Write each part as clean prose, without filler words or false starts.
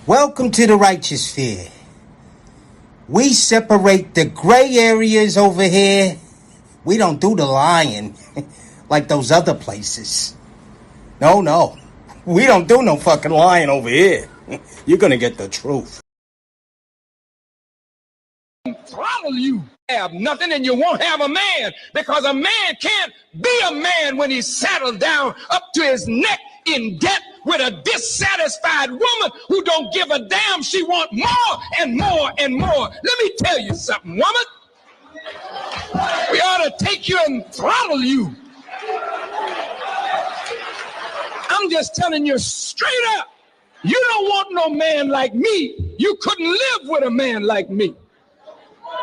Welcome to the righteous sphere. We separate the gray areas over here. We don't do the lying like those other places. No. We don't do no fucking lying over here. You're gonna get the truth. Throttle you. Have nothing and you won't have a man, because a man can't be a man when he's saddled down up to his neck in debt with a dissatisfied woman who don't give a damn. She wants more and more and more. Let me tell you something, woman. We ought to take you and throttle you. I'm just telling you straight up. You don't want no man like me. You couldn't live with a man like me.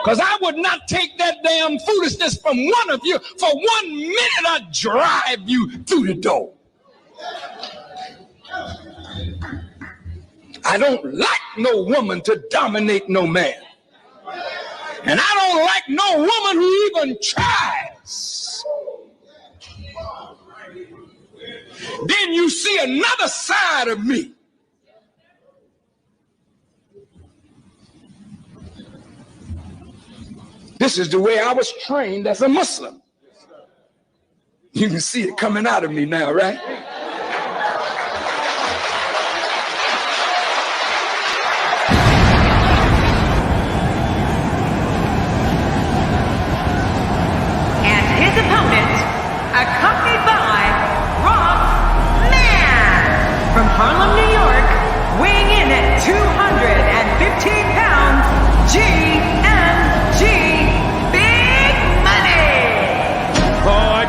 Because I would not take that damn foolishness from one of you. For 1 minute, I'd drive you through the door. I don't like no woman to dominate no man. And I don't like no woman who even tries. Then you see another side of me. This is the way I was trained as a Muslim. You can see it coming out of me now, right? And his opponent, accompanied by Ross Man from Harlem, New York, weighing in at 215 pounds, GMG.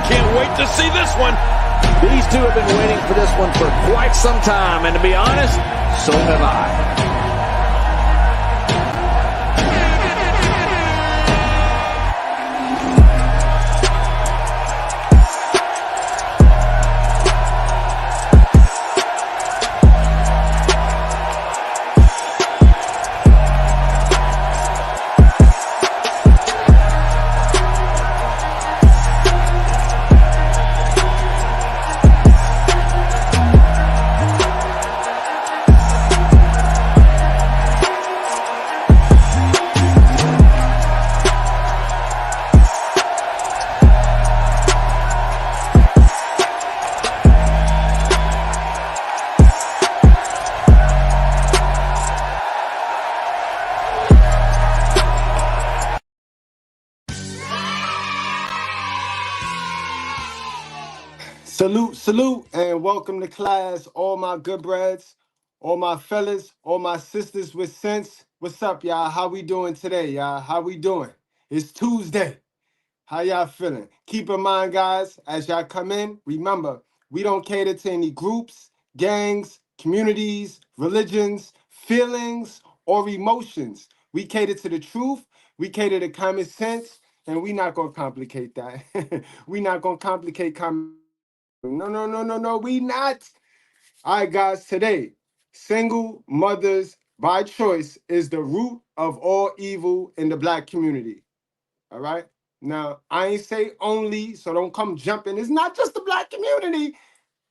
Can't wait to see this one. These two have been waiting for this one for quite some time, and to be honest, so have I. Salute, and welcome to class, all my good breads, all my fellas, all my sisters with sense. What's up, y'all? How we doing today, y'all? How we doing? It's Tuesday. How y'all feeling? Keep in mind, guys, as y'all come in, remember, we don't cater to any groups, gangs, communities, religions, feelings, or emotions. We cater to the truth, we cater to common sense, and we not going to complicate that. We not going to complicate No, we not. All right, guys, today, single mothers by choice is the root of all evil in the Black community. All right? Now, I ain't say only, so don't come jumping. It's not just the Black community.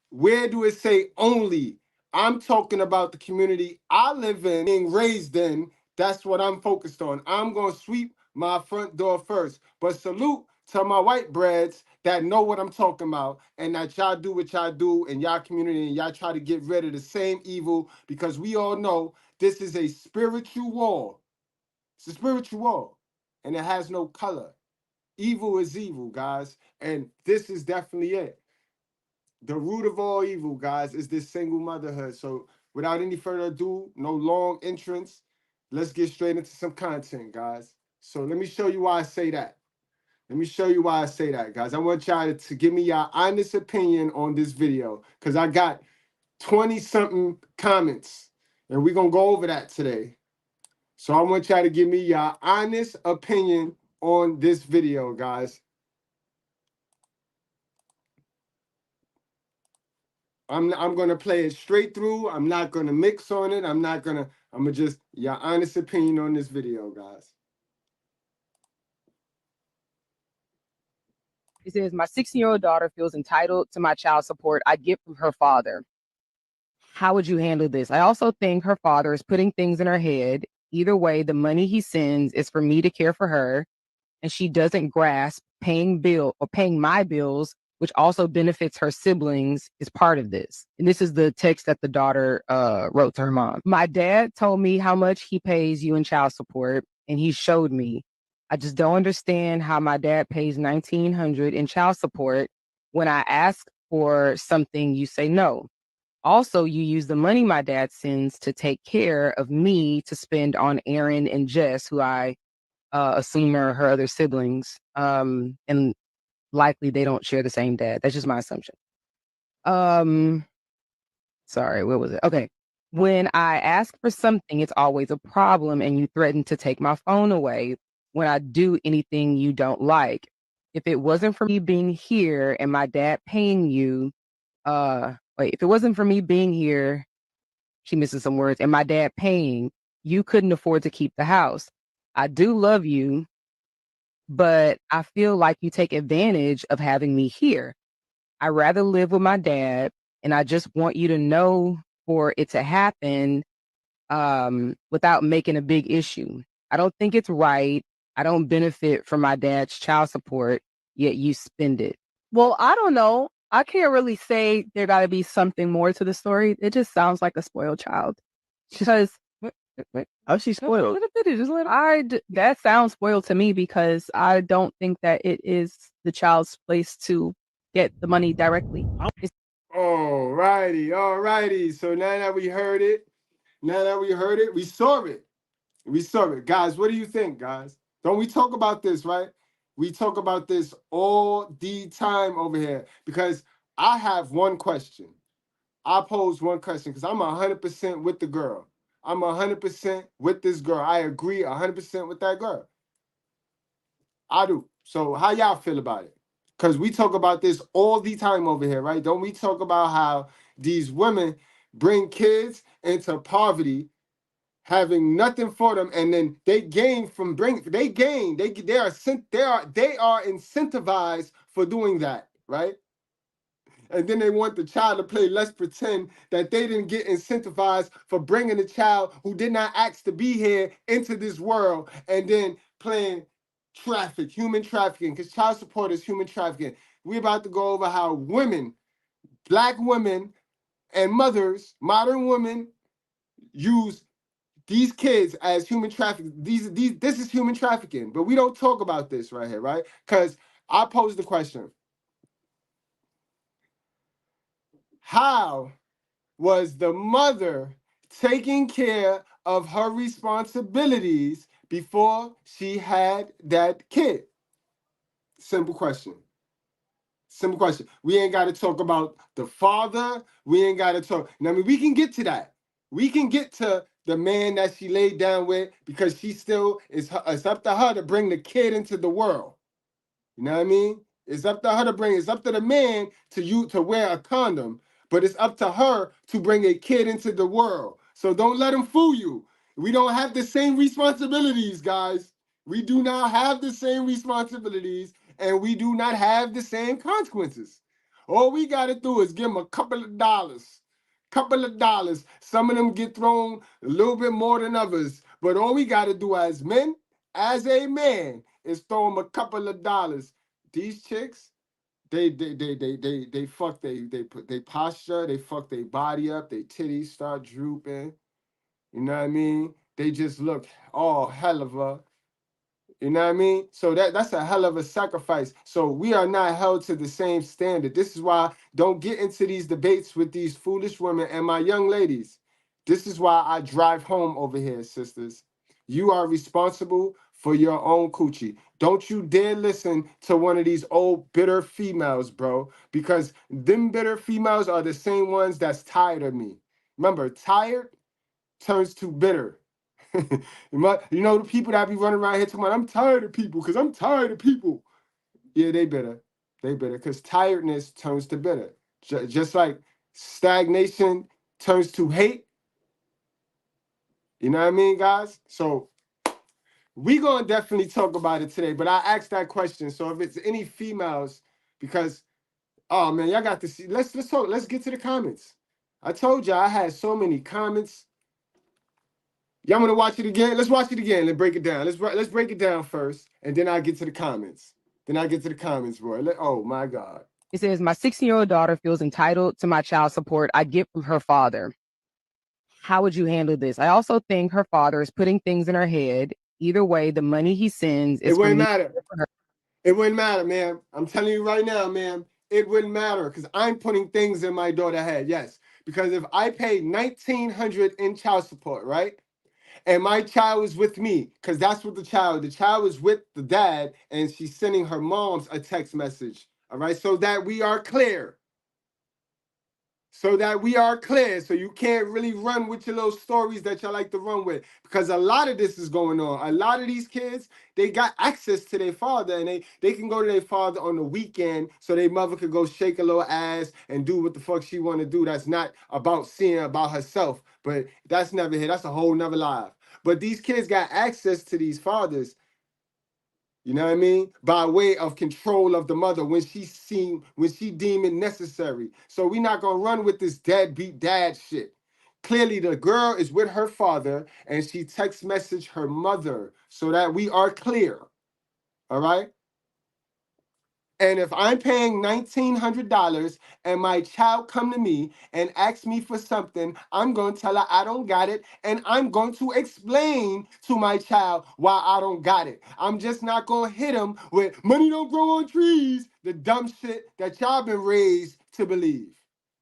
Where do it say only? I'm talking about the community I live in, being raised in. That's what I'm focused on. I'm going to sweep my front door first. But salute to my white breads that know what I'm talking about, and that y'all do what y'all do in y'all community, and y'all try to get rid of the same evil, because we all know this is a spiritual war. It's a spiritual war, and it has no color. Evil is evil, guys, and this is definitely it. The root of all evil, guys, is this single motherhood. So without any further ado, no long entrance, let's get straight into some content, guys. So let me show you why I say that. Guys. I want y'all to give me your honest opinion on this video, because I got 20-something comments, and we're going to go over that today. So I want y'all to give me your honest opinion on this video, guys. I'm going to play it straight through. I'm not going to mix on it. I'm going to just, your honest opinion on this video, guys. It says, my 16-year-old daughter feels entitled to my child support I get from her father. How would you handle this? I also think her father is putting things in her head. Either way, the money he sends is for me to care for her, and she doesn't grasp paying my bills, which also benefits her siblings, is part of this. And this is the text that the daughter wrote to her mom. My dad told me how much he pays you in child support, and he showed me. I just don't understand how my dad pays $1,900 in child support. When I ask for something, you say no. Also, you use the money my dad sends to take care of me to spend on Aaron and Jess, who I assume are her other siblings. And likely they don't share the same dad. That's just my assumption. Sorry, what was it? Okay. When I ask for something, it's always a problem, and you threaten to take my phone away when I do anything you don't like. If it wasn't for me being here and my dad paying you, if it wasn't for me being here, she misses some words, and my dad paying, you couldn't afford to keep the house. I do love you, but I feel like you take advantage of having me here. I rather live with my dad, and I just want you to know for it to happen without making a big issue. I don't think it's right. I don't benefit from my dad's child support, yet you spend it. Well, I don't know. I can't really say there got to be something more to the story. It just sounds like a spoiled child. Because How's she spoiled? that sounds spoiled to me, because I don't think that it is the child's place to get the money directly. Alrighty. So now that we heard it, we saw it. Guys, what do you think, guys? Don't we talk about this, right? We talk about this all the time over here, because I have one question. I pose one question because I'm 100% with the girl. I'm 100% with this girl. I agree 100% with that girl. I do. So how y'all feel about it? Because we talk about this all the time over here, right? Don't we talk about how these women bring kids into poverty, having nothing for them, and then they gain from they are incentivized for doing that, right? And then they want the child to play let's pretend that they didn't get incentivized for bringing a child who did not ask to be here into this world, and then playing human trafficking, because child support is human trafficking. We're about to go over how women, black women, and mothers, modern women, use these kids as human trafficking. This is human trafficking, but we don't talk about this right here, right? Because I posed the question: how was the mother taking care of her responsibilities before she had that kid? Simple question. We ain't got to talk about the father. We ain't got to talk. I mean, we can get to that. We can get to the man that she laid down with, because she still it's up to her to bring the kid into the world. You know what I mean? It's up to her to bring. It's up to the man to wear a condom, but it's up to her to bring a kid into the world. So don't let him fool you. We don't have the same responsibilities, guys. We do not have the same responsibilities, and we do not have the same consequences. All we got to do is give them a couple of dollars. Some of them get thrown a little bit more than others, but all we got to do as men, as a man, is throw them a couple of dollars. These chicks, they fuck they posture, they fuck their body up, their titties start drooping. You know what I mean? They just look all hell of a. You know what I mean? So that's a hell of a sacrifice. So we are not held to the same standard. This is why don't get into these debates with these foolish women. And my young ladies, this is why I drive home over here, sisters. You are responsible for your own coochie. Don't you dare listen to one of these old bitter females, bro, because them bitter females are the same ones that's tired of me. Remember, tired turns to bitter. You know the people that be running around here talking about, I'm tired of people because I'm tired of people. Yeah, they bitter. Because tiredness turns to bitter. Just like stagnation turns to hate. You know what I mean, guys? So we gonna definitely talk about it today, but I asked that question. So if it's any females, because oh man, y'all got to see. Let's talk. Let's get to the comments. I told you I had so many comments. Y'all want to watch it again? Let's watch it again and break it down. Let's break it down first, and then I get to the comments. Boy. Oh my God. It says, my 16-year-old daughter feels entitled to my child support I get from her father. How would you handle this? I also think her father is putting things in her head. Either way, the money he sends is It wouldn't for me. matter. It wouldn't matter, ma'am. I'm telling you right now, ma'am. It wouldn't matter because I'm putting things in my daughter's head. Yes, because if I pay $1,900 in child support, right? And my child is with me, because that's what the child is with the dad, and she's sending her mom's a text message. All right, so that we are clear. So you can't really run with your little stories that y'all like to run with, because a lot of this is going on. A lot of these kids, they got access to their father, and they can go to their father on the weekend so their mother could go shake a little ass and do what the fuck she want to do. That's not about seeing about herself, but that's never here. That's a whole nother life. But these kids got access to these fathers, you know what I mean? By way of control of the mother when she deem it necessary. So we're not gonna run with this deadbeat dad shit. Clearly, the girl is with her father and she text message her mother so that we are clear. All right. And if I'm paying $1,900 and my child come to me and ask me for something, I'm going to tell her I don't got it. And I'm going to explain to my child why I don't got it. I'm just not going to hit him with money don't grow on trees, the dumb shit that y'all been raised to believe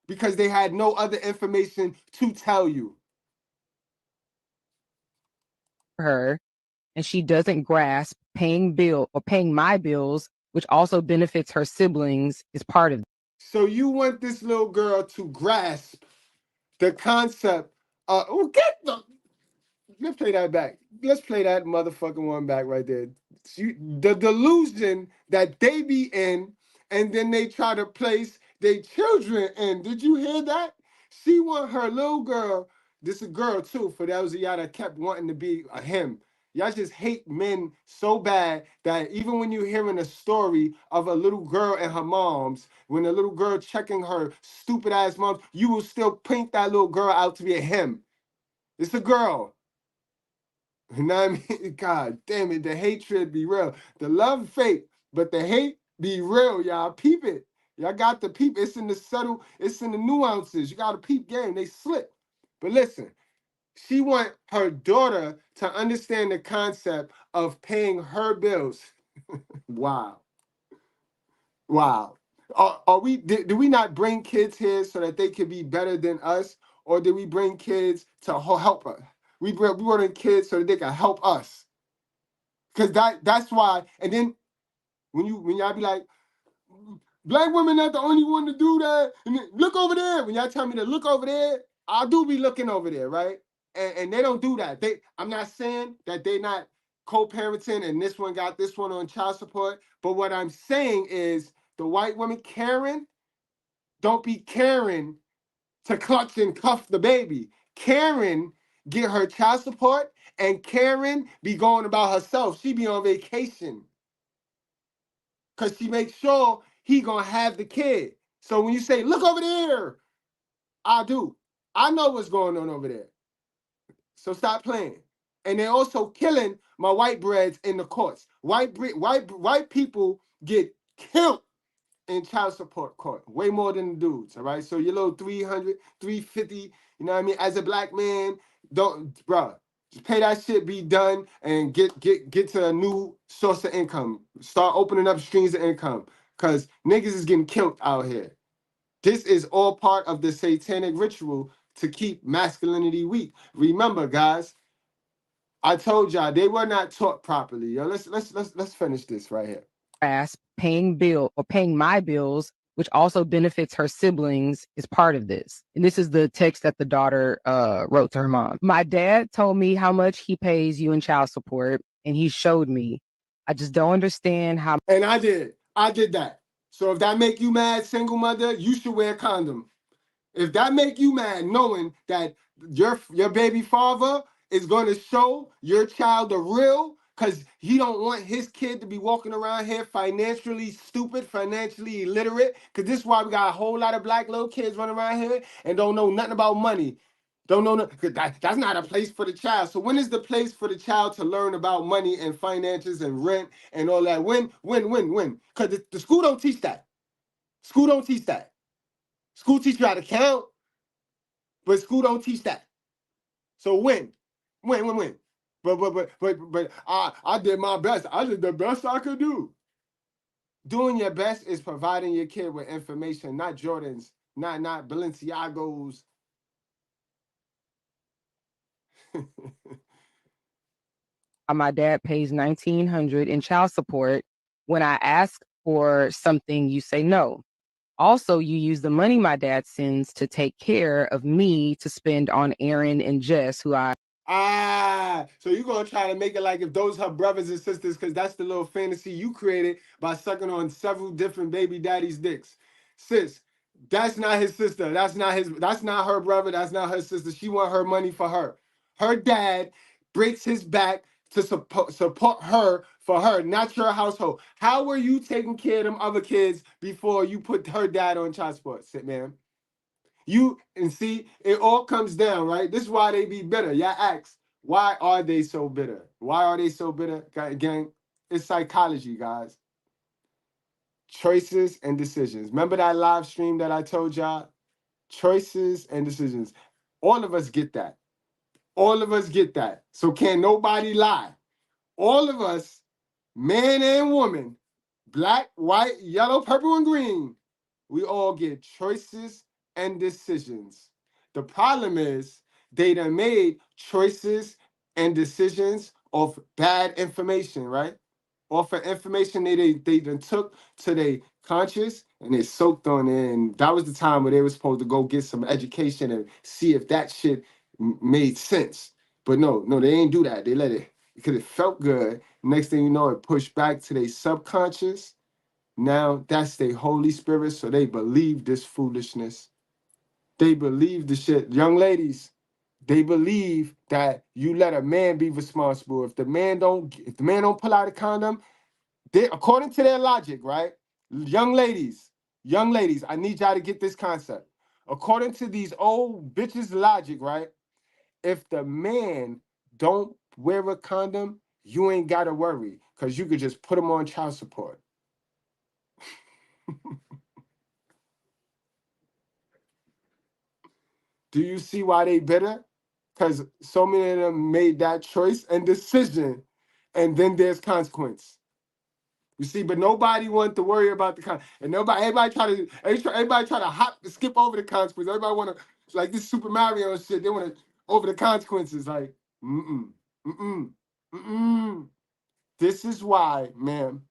because they had no other information to tell you. Her, and she doesn't grasp paying my bills, which also benefits her siblings, is part of it. So you want this little girl to grasp the concept of, let's play that back. Let's play that motherfucking one back right there. The delusion that they be in, and then they try to place their children in. Did you hear that? She want her little girl. This is a girl too. For those of y'all that kept wanting to be a him. Y'all just hate men so bad that even when you're hearing a story of a little girl and her mom's, when a little girl checking her stupid ass mom, you will still paint that little girl out to be a him. It's a girl. You know what I mean? God damn it, the hatred be real. The love fake, but the hate be real, y'all. Peep it. Y'all got to peep. It's in the subtle, it's in the nuances. You got to peep game. They slip. But listen, she want her daughter to understand the concept of paying her bills. Wow. Wow. Do we not bring kids here so that they can be better than us? Or do we bring kids to help us? We bring kids so that they can help us. Because that's why. And then when y'all be like, black women not the only one to do that. And then, look over there. When y'all tell me to look over there, I do be looking over there, right? And they don't do that. I'm not saying that they not co-parenting and this one got this one on child support. But what I'm saying is the white woman Karen, don't be Karen to clutch and cuff the baby. Karen get her child support, and Karen be going about herself. She be on vacation because she makes sure he gonna have the kid. So when you say, look over there, I do. I know what's going on over there. So stop playing. And they're also killing my white breads in the courts. White people get killed in child support court, way more than the dudes, all right? So your little 300, 350, you know what I mean? As a black man, just pay that shit, be done, and get to a new source of income. Start opening up streams of income, because niggas is getting killed out here. This is all part of the satanic ritual to keep masculinity weak. Remember, guys, I told y'all they were not taught properly. Yo, let's finish this right here. Grasp paying my bills, which also benefits her siblings, is part of this. And this is the text that the daughter wrote to her mom. My dad told me how much he pays you in child support, and he showed me. I just don't understand how. And I did that. So if that make you mad, single mother, you should wear a condom. If that make you mad, knowing that your baby father is going to show your child the real because he don't want his kid to be walking around here financially stupid, financially illiterate. Because this is why we got a whole lot of black little kids running around here and don't know nothing about money. Don't know, because that's not a place for the child. So when is the place for the child to learn about money and finances and rent and all that? When? Because the school don't teach that. School don't teach that. School teach you how to count, but school don't teach that. So when? But I did my best. I did the best I could do. Doing your best is providing your kid with information, not Jordans, not Balenciagos. My dad pays $1,900 in child support. When I ask for something, you say no. Also, you use the money my dad sends to take care of me to spend on Aaron and Jess, who I So you're gonna try to make it like if those her brothers and sisters, because that's the little fantasy you created by sucking on several different baby daddy's dicks. Sis, that's not his sister. That's not her brother. That's not her sister. She want her money for her. Her dad breaks his back to support her for her, not your household. How were you taking care of them other kids before you put her dad on child support? Sit, man. You and see, it all comes down, right? This is why they be bitter. Y'all ask, why are they so bitter? Why are they so bitter? Again, it's psychology, guys. Choices and decisions. Remember that live stream that I told y'all? Choices and decisions. All of us get that. All of us get that. So can't nobody lie. All of us, man and woman, black, white, yellow, purple, and green, we all get choices and decisions. The problem is they done made choices and decisions of bad information, right? Off of information they done took to their conscious and they soaked on it. And that was the time where they were supposed to go get some education and see if that shit made sense. But no, they ain't do that. They let it, because it felt good. Next thing you know, it pushed back to their subconscious. Now that's their Holy Spirit, so they believe this foolishness. They believe the shit. Young ladies, they believe that you let a man be responsible. If the man don't pull out a condom, they, according to their logic, right? Young ladies, I need y'all to get this concept. According to these old bitches' logic, right? If the man don't wear a condom, you ain't gotta worry, because you could just put him on child support. Do you see why they bitter? Because so many of them made that choice and decision, and then there's consequence. You see, but nobody wants to worry about the con. And everybody try to skip over the consequences. Everybody want to, like this Super Mario shit. They want to over the consequences. Like, mm. This is why, ma'am,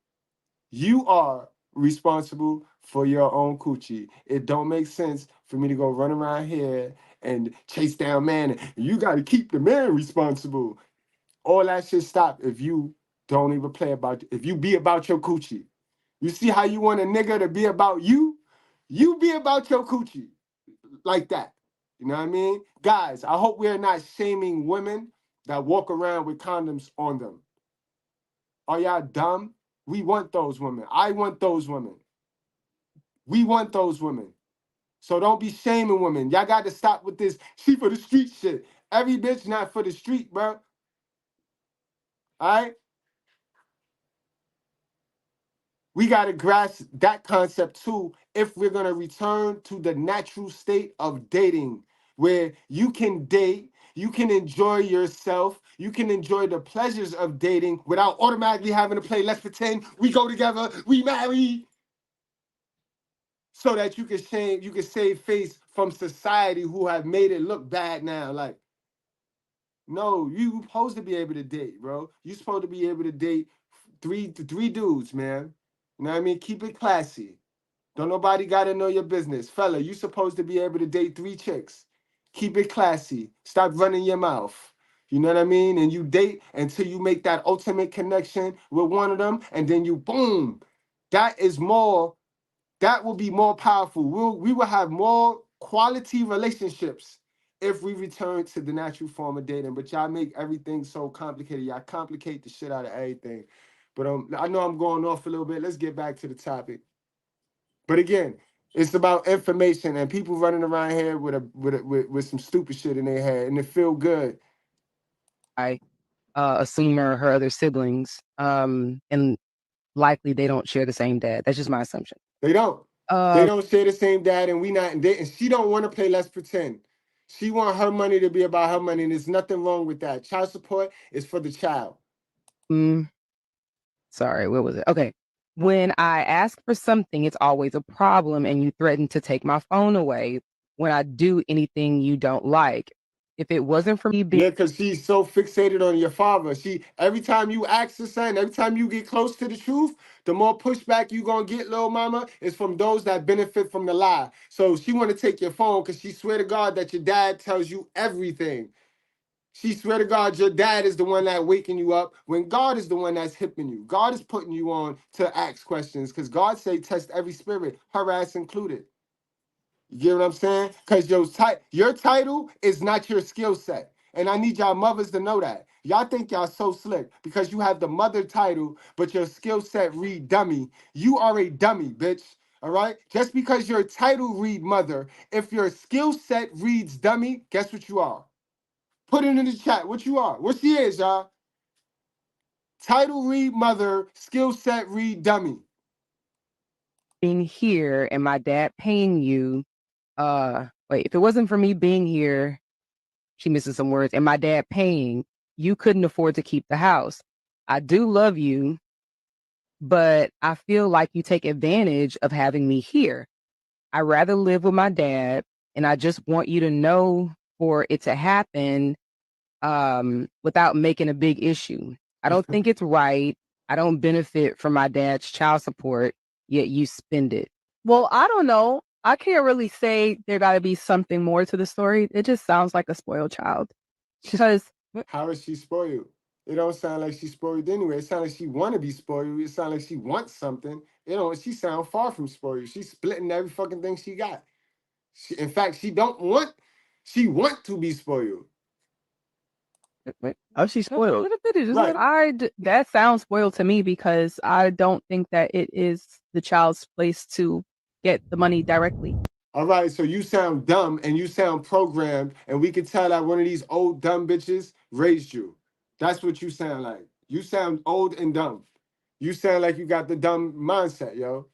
you are responsible for your own coochie. It don't make sense for me to go run around here and chase down man. You got to keep the man responsible. All that shit stop if you don't even if you be about your coochie. You see how you want a nigga to be about you? You be about your coochie. Like that. You know what I mean? Guys, I hope we're not shaming women that walk around with condoms on them. Are y'all dumb? We want those women. I want those women. We want those women. So don't be shaming women. Y'all got to stop with this she for the street shit. Every bitch not for the street, bro. All right? We got to grasp that concept too if we're going to return to the natural state of dating, where you can date, you can enjoy yourself, you can enjoy the pleasures of dating without automatically having to play let's pretend we go together, we marry, so that you can save face from society who have made it look bad now. Like, no, you supposed to be able to date, bro. You supposed to be able to date three dudes, man. You know what I mean? Keep it classy. Don't nobody gotta know your business. Fella, you supposed to be able to date 3 chicks. Keep it classy. Stop running your mouth. You know what I mean? And you date until you make that ultimate connection with one of them, and then you boom. That will be more powerful. We will have more quality relationships if we return to the natural form of dating. But y'all make everything so complicated. Y'all complicate the shit out of everything. But I know I'm going off a little bit. Let's get back to the topic. But again, it's about information and people running around here with some stupid shit in their head and it feel good. I assume her other siblings, and likely they don't share the same dad. That's just my assumption. They don't. They don't share the same dad, and we not. And she don't want to play Let's Pretend. She want her money to be about her money, and there's nothing wrong with that. Child support is for the child. Sorry, what was it? Okay. When I ask for something, it's always a problem, and you threaten to take my phone away when I do anything you don't like. If it wasn't for me being Yeah, because she's so fixated on your father. She every time you ask her something, every time you get close to the truth, the more pushback you gonna get, little mama, is from those that benefit from the lie. So she want to take your phone because she swear to God that your dad tells you everything. She swear to God your dad is the one that waking you up when God is the one that's hipping you. God is putting you on to ask questions because God say test every spirit, her ass included. You get what I'm saying? Because your title is not your skill set. And I need y'all mothers to know that. Y'all think y'all so slick because you have the mother title, but your skill set read dummy. You are a dummy, bitch. All right? Just because your title read mother, if your skill set reads dummy, guess what you are? Put it in the chat. What you are? What she is, y'all? Title read mother, skill set read dummy. being here and my dad paying you, wait, if it wasn't for me being here, she misses some words, and my dad paying, you couldn't afford to keep the house. I do love you, but I feel like you take advantage of having me here. I rather live with my dad, and I just want you to know for it to happen without making a big issue. I don't think it's right. I don't benefit from my dad's child support, yet you spend it. Well, I don't know. I can't really say there got to be something more to the story. It just sounds like a spoiled child. Because How is she spoiled? It don't sound like she's spoiled anyway. It sounds like she want to be spoiled. It sounds like she wants something. She sound far from spoiled. She's splitting every fucking thing she got. In fact, she want to be spoiled. Oh, she's spoiled. Right. that sounds spoiled to me because I don't think that it is the child's place to get the money directly. All right, so you sound dumb and you sound programmed, and we can tell that one of these old dumb bitches raised you. That's what you sound like. You sound old and dumb. You sound like you got the dumb mindset, yo.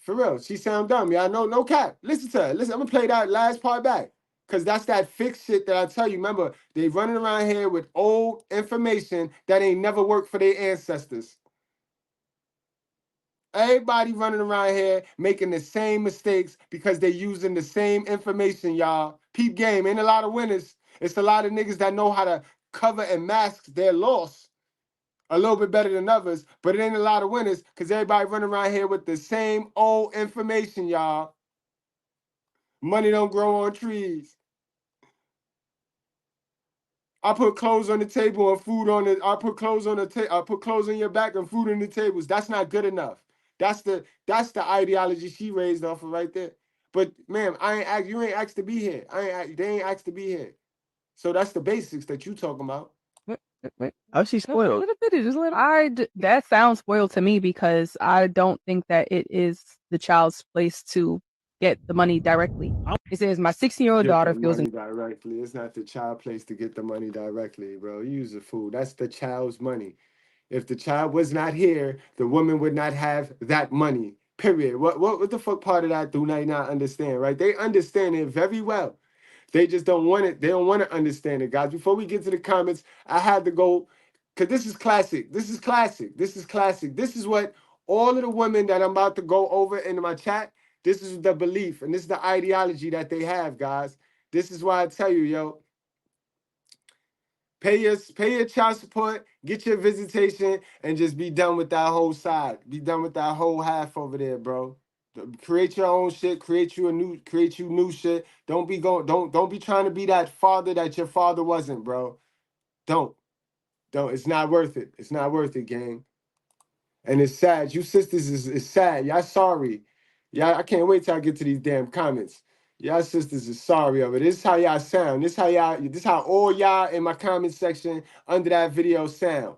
For real, she sound dumb. Yeah, no cap. Listen to her. Listen, I'm gonna play that last part back. Cause that's that fixed shit that I tell you. Remember, they running around here with old information that ain't never worked for their ancestors. Everybody running around here making the same mistakes because they using the same information, y'all. Peep game, ain't a lot of winners. It's a lot of niggas that know how to cover and mask their loss a little bit better than others, but it ain't a lot of winners because everybody running around here with the same old information, y'all. Money don't grow on trees. I put clothes on the table and food on it. I put clothes on the table. I put clothes on your back and food on the tables. That's not good enough. That's the ideology she raised off of right there. But ma'am, you ain't asked to be here. They ain't asked to be here. So that's the basics that you talking about. Oh, she's spoiled. That sounds spoiled to me because I don't think that it is the child's place to get the money directly. It says my 16-year-old daughter feels directly. It's not the child place to get the money directly, bro. You use the fool. That's the child's money. If the child was not here, the woman would not have that money. Period. What the fuck part of that do they not understand, right? They understand it very well. They just don't want it. They don't want to understand it, guys. Before we get to the comments, I had to go, because this is classic. This is classic. This is classic. This is what all of the women that I'm about to go over into my chat, this is the belief and this is the ideology that they have, guys. This is why I tell you, yo, pay your child support, get your visitation, and just be done with that whole side. Be done with that whole half over there, bro. Create your own shit. Create you new shit. Don't be trying to be that father that your father wasn't, bro. Don't. It's not worth it. It's not worth it, gang. And it's sad. You sisters is sad. Y'all sorry. Yeah, I can't wait till I get to these damn comments. Y'all sisters are sorry of it. This is how y'all sound. This how all y'all in my comment section under that video sound.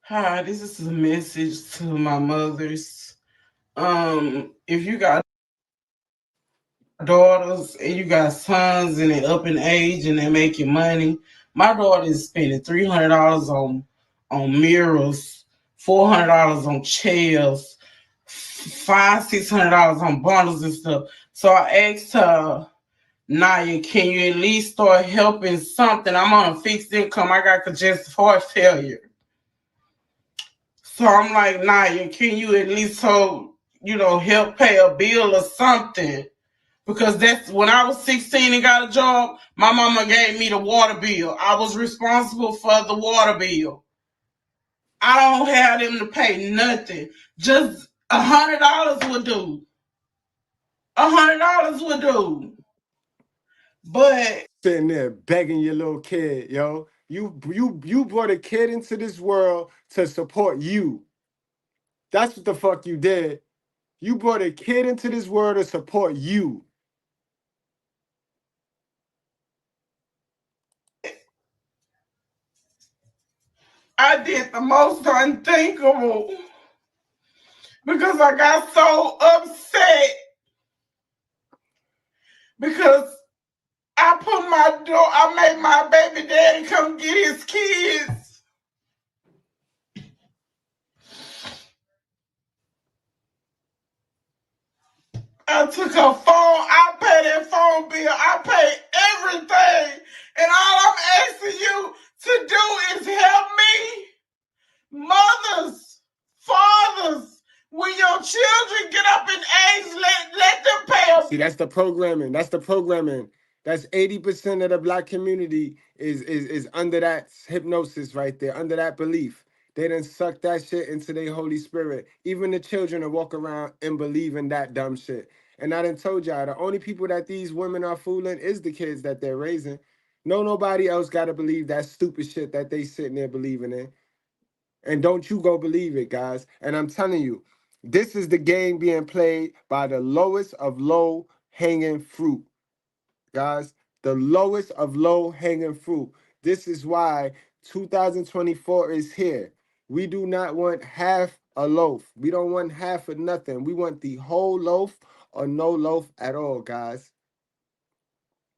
Hi, this is a message to my mothers. If you got daughters and you got sons and they're up in age and they're making money, my daughter is spending $300 on mirrors, $400 on chairs, $600 on bundles and stuff. So I asked her, Naya, can you at least start helping something? I'm on a fixed income. I got congestive heart failure. So I'm like, Naya, can you at least help pay a bill or something? Because that's when I was 16 and got a job, my mama gave me the water bill. I was responsible for the water bill. I don't have them to pay nothing. Just $100 would do. $100 would do. But sitting there begging your little kid, yo. You brought a kid into this world to support you. That's what the fuck you did. You brought a kid into this world to support you. I did the most unthinkable because I got so upset because I made my baby daddy come get his kids. I took her phone, I paid that phone bill, I paid everything. And all I'm asking you to do is help me. Mothers, fathers, when your children get up in age, let them pay a See, that's the programming. That's the programming. That's 80% of the black community is under that hypnosis right there, under that belief. They done suck that shit into their Holy Spirit. Even the children will walk around and believe in that dumb shit. And I done told y'all, the only people that these women are fooling is the kids that they're raising. Nobody else got to believe that stupid shit that they sitting there believing in. And don't you go believe it, guys. And I'm telling you, this is the game being played by the lowest of low hanging fruit, guys. The lowest of low hanging fruit. This is why 2024 is here. We do not want half a loaf. We don't want half of nothing. We want the whole loaf or no loaf at all, guys.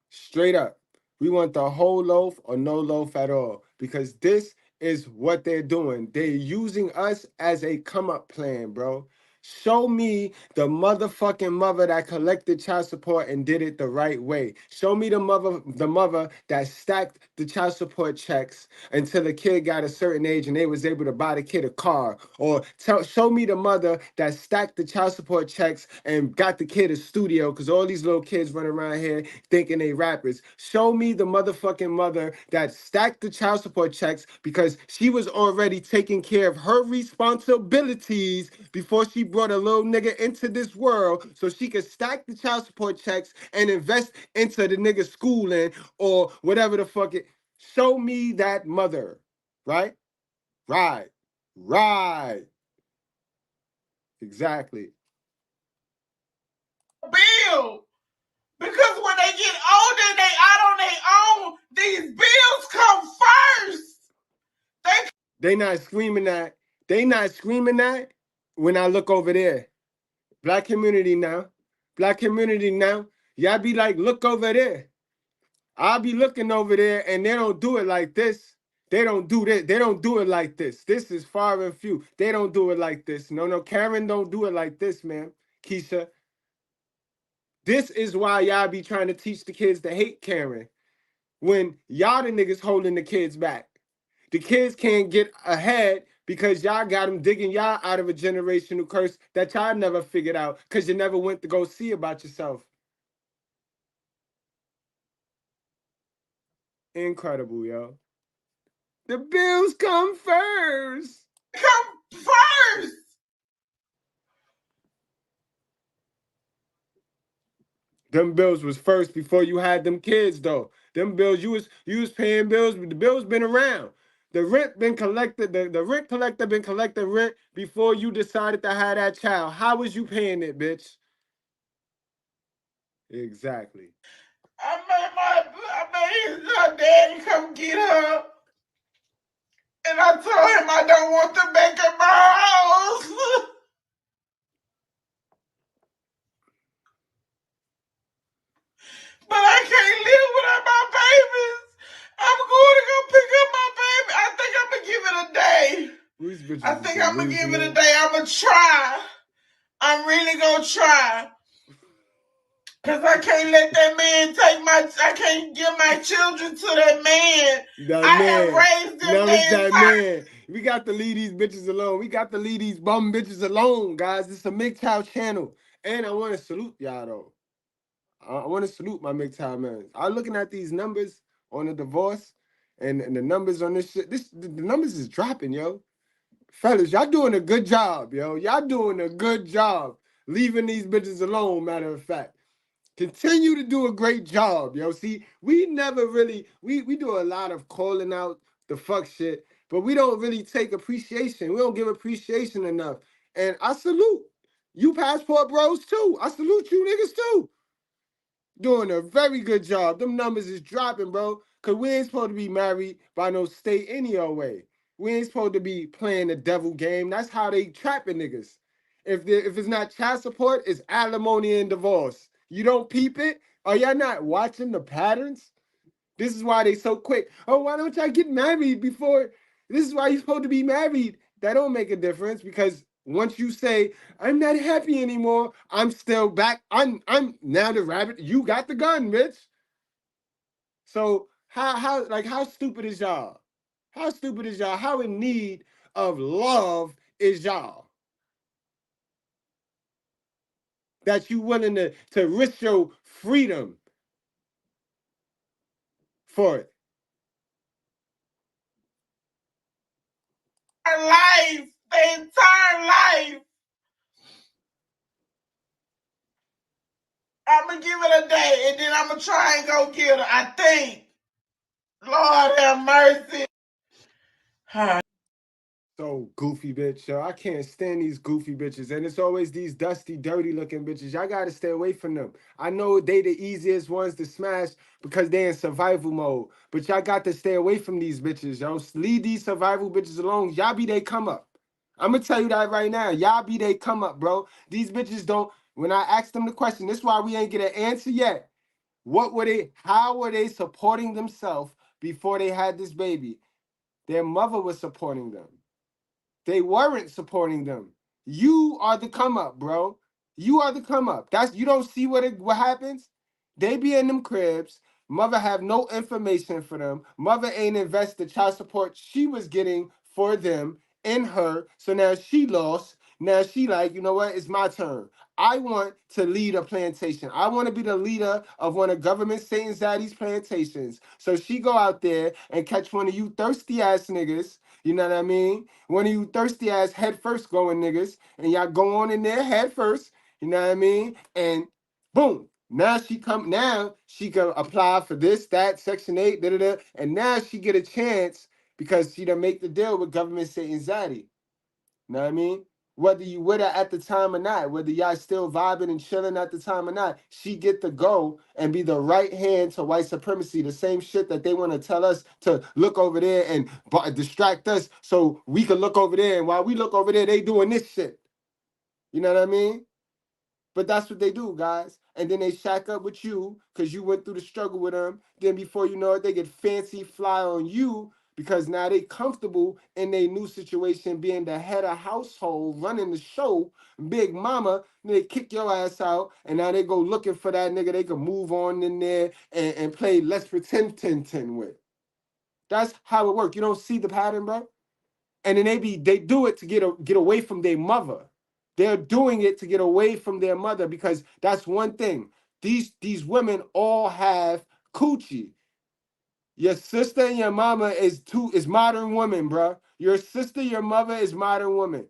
Straight up. We want the whole loaf or no loaf at all, because this is what they're doing. They're using us as a come up plan, bro. Show me the motherfucking mother that collected child support and did it the right way. Show me the mother that stacked the child support checks until the kid got a certain age and they was able to buy the kid a car. Or show me the mother that stacked the child support checks and got the kid a studio, because all these little kids run around here thinking they rappers. Show me the motherfucking mother that stacked the child support checks because she was already taking care of her responsibilities before she brought a little nigga into this world, so she could stack the child support checks and invest into the nigga schooling or whatever the fuck it. Show me that mother, right? Right. Exactly. bill. Because when they get older and they out on their own, these bills come first. They not screaming that. They not screaming that when I look over there. Black community now. Black community now. Y'all be like, look over there. I'll be looking over there and they don't do it like this. They don't do this. They don't do it like this. This is far and few. They don't do it like this. No, Karen don't do it like this, man. Keisha. This is why y'all be trying to teach the kids to hate Karen. When y'all the niggas holding the kids back. The kids can't get ahead because y'all got them digging y'all out of a generational curse that y'all never figured out because you never went to go see about yourself. Incredible, yo. The bills come first. Come first. Them bills was first before you had them kids, though. Them bills, you was paying bills, but the bills been around. The rent been collected, the rent collector been collecting rent before you decided to have that child. How was you paying it, bitch? Exactly. I made her daddy come get her. And I told him I don't want to make her my house. But I can't live without my babies. I'm going to go pick up my baby. I think I'm going to give it a day. I think I'm going to give it a day. I'm going to try. I'm really going to try. Because I can't let that man I can't give my children to that man. I have raised them. No, it's that man. We got to leave these bitches alone. We got to leave these bum bitches alone, guys. This is a MGTOW channel. And I want to salute y'all, though. I want to salute my MGTOW man. I'm looking at these numbers on the divorce and the numbers on this shit. The numbers is dropping, yo. Fellas, y'all doing a good job, yo. Y'all doing a good job leaving these bitches alone, matter of fact. Continue to do a great job, yo. See, we never really, we do a lot of calling out the fuck shit, but we don't really take appreciation. We don't give appreciation enough. And I salute you passport bros too. I salute you niggas too. Doing a very good job. Them numbers is dropping, bro. Cause we ain't supposed to be married by no state any old way. We ain't supposed to be playing the devil game. That's how they trapping niggas. If it's not child support, it's alimony and divorce. You don't peep it? Are y'all not watching the patterns? This is why they so quick. Oh, why don't y'all get married before? This is why you're supposed to be married. That don't make a difference because once you say, I'm not happy anymore, I'm still back. I'm now the rabbit. You got the gun, bitch. So how stupid is y'all? How stupid is y'all? How in need of love is y'all? That you willing to risk your freedom for it. Life, the entire life. I'm going to give it a day, and then I'm going to try and go get her, I think. Lord have mercy. So goofy bitch, yo. I can't stand these goofy bitches. And it's always these dusty, dirty looking bitches. Y'all gotta stay away from them. I know they the easiest ones to smash because they in survival mode. But y'all got to stay away from these bitches, yo. Leave these survival bitches alone. Y'all be they come up. I'm gonna tell you that right now. Y'all be they come up, bro. These bitches don't, when I asked them the question, this is why we ain't get an answer yet. How were they supporting themselves before they had this baby? Their mother was supporting them. They weren't supporting them. You are the come up, bro. You are the come up. You don't see what happens? They be in them cribs. Mother have no information for them. Mother ain't invest the child support she was getting for them in her. So now she lost. Now she like, you know what? It's my turn. I want to lead a plantation. I want to be the leader of one of government Saint Zaddy's plantations. So she go out there and catch one of you thirsty ass niggas. You know what I mean? One of you thirsty ass head first going niggas, and y'all go on in there head first. You know what I mean? And boom. Now she can apply for this, that, Section 8, and now she get a chance because she done make the deal with government Saint Zaddy. You know what I mean? Whether you with her at the time or not, whether y'all still vibing and chilling at the time or not, she get to go and be the right hand to white supremacy, the same shit that they want to tell us to look over there and distract us so we can look over there. And while we look over there, they doing this shit. You know what I mean? But that's what they do, guys. And then they shack up with you because you went through the struggle with them. Then before you know it, they get fancy fly on you because now they comfortable in their new situation being the head of household, running the show, big mama. They kick your ass out, and now they go looking for that nigga they can move on in there and play Let's Pretend 10 with. That's how it works. You don't see the pattern, bro? And then they do it to get away from their mother. They're doing it to get away from their mother because that's one thing. These women all have coochie. Your sister and your mama is modern women, bro. Your sister, your mother is modern women.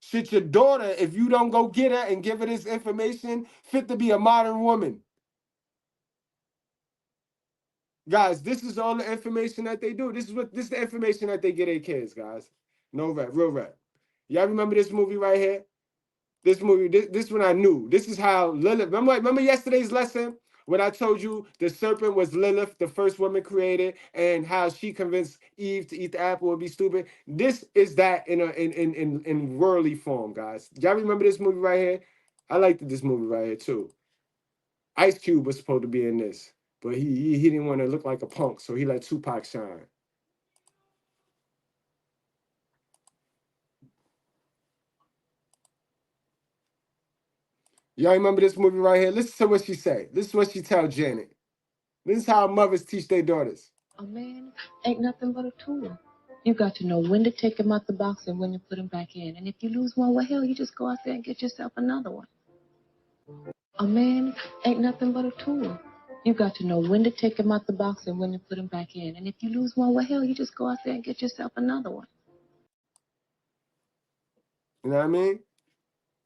Shit, your daughter, if you don't go get her and give her this information, fit to be a modern woman. Guys, this is all the information that they do. This is the information that they get their kids, guys. No rap, real rap. Y'all remember this movie right here? This movie, this one I knew. This is how Lilith, remember yesterday's lesson When I told you the serpent was Lilith, the first woman created, and how she convinced Eve to eat the apple would be stupid. This is that in worldly form, guys. Y'all remember this movie right here? I liked this movie right here too. Ice Cube was supposed to be in this, but he didn't want to look like a punk, so he let Tupac shine. Y'all remember this movie right here? Listen to what she say. This is what she tell Janet. This is how mothers teach their daughters. A man ain't nothing but a tool. You got to know when to take him out the box and when to put him back in. And if you lose one, well, hell, you just go out there and get yourself another one. A man ain't nothing but a tool. You got to know when to take him out the box and when to put him back in. And if you lose one, well, hell, you just go out there and get yourself another one. You know what I mean?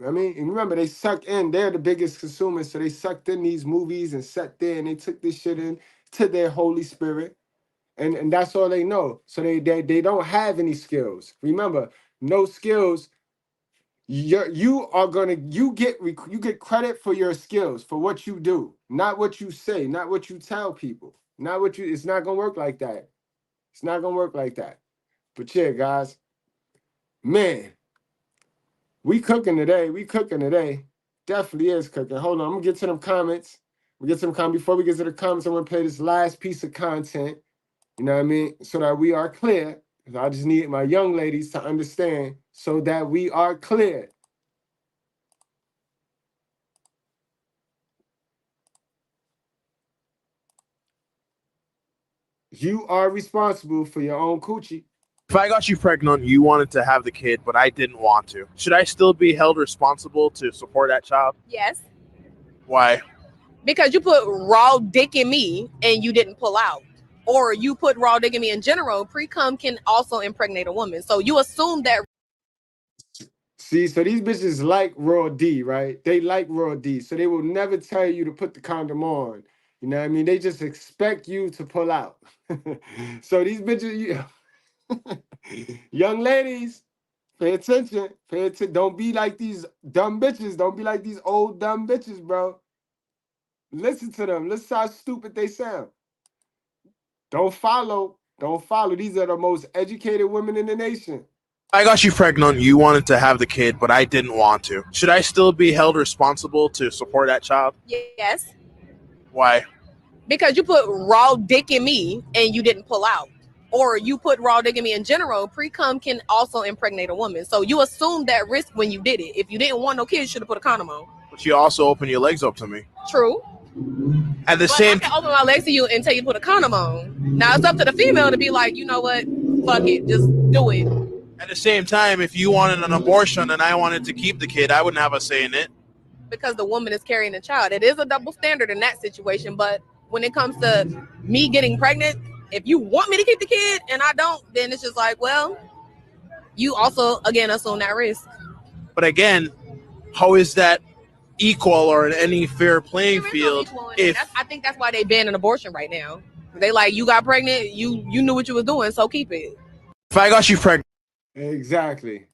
And remember, they sucked in. They're the biggest consumers, so they sucked in these movies and sat there and they took this shit in to their Holy Spirit, and that's all they know. So they don't have any skills. Remember, no skills. You get credit for your skills, for what you do, not what you say, not what you tell people, not what you. It's not gonna work like that. It's not gonna work like that. But yeah, guys, man. We cooking today. Definitely is cooking. Hold on. I'm going to get to them comments. Before we get to the comments, I'm going to play this last piece of content. You know what I mean? So that we are clear. I just need my young ladies to understand so that we are clear. You are responsible for your own coochie. If I got you pregnant, you wanted to have the kid, but I didn't want to. Should I still be held responsible to support that child? Yes. Why? Because you put raw dick in me and you didn't pull out. Or you put raw dick in me in general. Pre-cum can also impregnate a woman. So you assume that. See, so these bitches like raw D, right? They like raw D. So they will never tell you to put the condom on. You know what I mean? They just expect you to pull out. So these bitches... Young ladies, pay attention. Don't be like these dumb bitches. Don't be like these old dumb bitches, bro. Listen to them. Listen how stupid they sound. Don't follow. These are the most educated women in the nation. I got you pregnant, you wanted to have the kid, but I didn't want to. Should I still be held responsible to support that child? Yes. Why? Because you put raw dick in me and you didn't pull out. Or you put raw dick in me in general. Pre-cum can also impregnate a woman. So you assume that risk when you did it. If you didn't want no kids, you should have put a condom on. But you also opened your legs up to me. True. At the but same I can open my legs to you and tell you to put a condom on. Now it's up to the female to be like, you know what? Fuck it. Just do it. At the same time, if you wanted an abortion and I wanted to keep the kid, I wouldn't have a say in it. Because the woman is carrying the child. It is a double standard in that situation. But when it comes to me getting pregnant, if you want me to keep the kid and I don't, then it's just like, well, you also, again, assume that risk. But again, how is that equal or in any fair playing field? I think that's why they ban an abortion right now. They like, you got pregnant, you knew what you was doing, so keep it. If I got you pregnant. Exactly.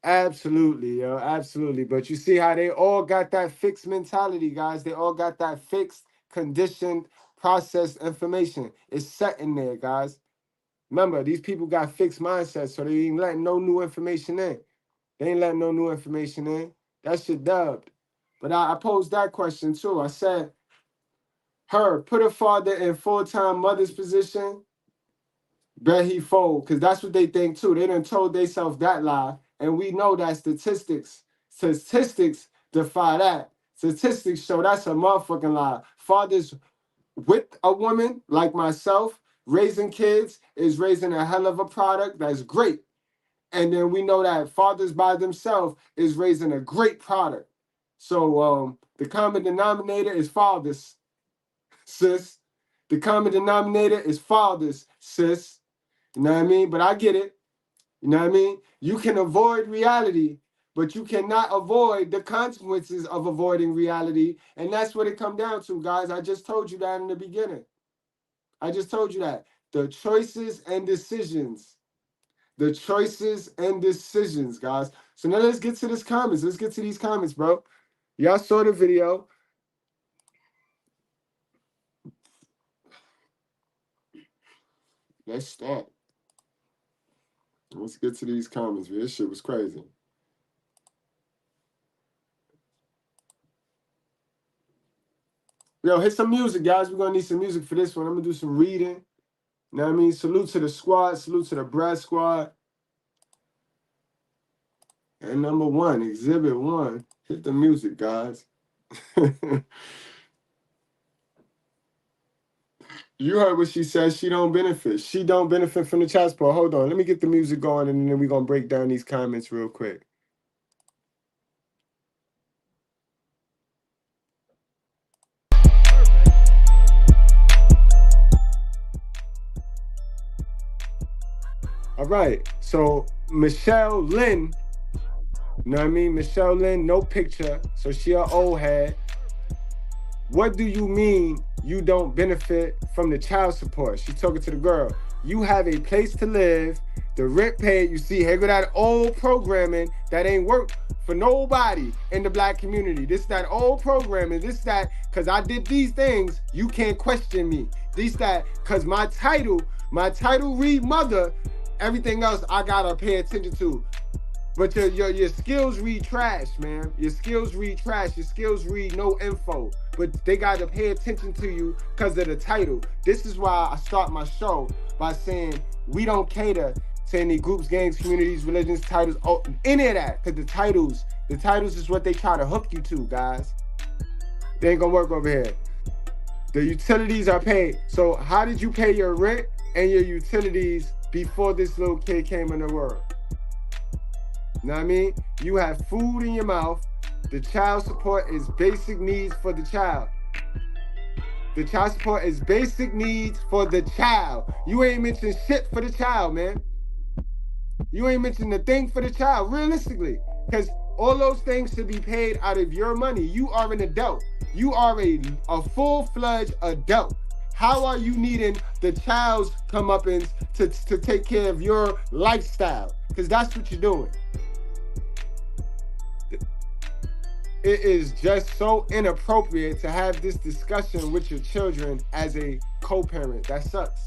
Absolutely, yo. Absolutely. But you see how they all got that fixed mentality, guys. They all got that fixed, conditioned, processed information. It's set in there, guys. Remember, these people got fixed mindsets, so they ain't letting no new information in. That shit dubbed. But I posed that question too. I said, put a father in full-time mother's position, bet he fold, because that's what they think too. They done told themselves that lie, and we know that statistics defy that. Statistics show that's a motherfucking lie. Fathers with a woman like myself, raising kids is raising a hell of a product that's great. And then we know that fathers by themselves is raising a great product. So the common denominator is fathers, sis. The common denominator is fathers, sis. You know what I mean? But I get it. You know what I mean? You can avoid reality, but you cannot avoid the consequences of avoiding reality. And that's what it comes down to, guys. I just told you that in the beginning. The choices and decisions. Guys. So now let's get to these comments. Let's get to these comments, bro. Y'all saw the video. Let's start. Let's get to these comments, man. This shit was crazy. Yo, hit some music, guys. We're going to need some music for this one. I'm going to do some reading. You know what I mean? Salute to the squad. Salute to the Brad squad. And number 1, Exhibit 1. Hit the music, guys. You heard what she said. She don't benefit. She don't benefit from the child support. Hold on. Let me get the music going, and then we're going to break down these comments real quick. All right. So Michelle Lynn, you know what I mean? Michelle Lynn, no picture. So she an old head. What do you mean you don't benefit from the child support? She's talking to the girl. You have a place to live, the rent paid. You see, here go that old programming that ain't work for nobody in the black community. This that old programming, this that, because I did these things, you can't question me. This that, because my title read mother, everything else I gotta pay attention to. But your skills read trash, man. Your skills read trash. Your skills read no info. But they got to pay attention to you because of the title. This is why I start my show by saying we don't cater to any groups, gangs, communities, religions, titles, any of that. Because the titles is what they try to hook you to, guys. They ain't gonna work over here. The utilities are paid. So how did you pay your rent and your utilities before this little kid came in the world? You know what I mean? You have food in your mouth. The child support is basic needs for the child. The child support is basic needs for the child. You ain't mentioned shit for the child, man. You ain't mentioned a thing for the child, realistically. Because all those things should be paid out of your money. You are an adult. You are a full-fledged adult. How are you needing the child's comeuppance to take care of your lifestyle? Because that's what you're doing. It is just so inappropriate to have this discussion with your children as a co-parent. That sucks.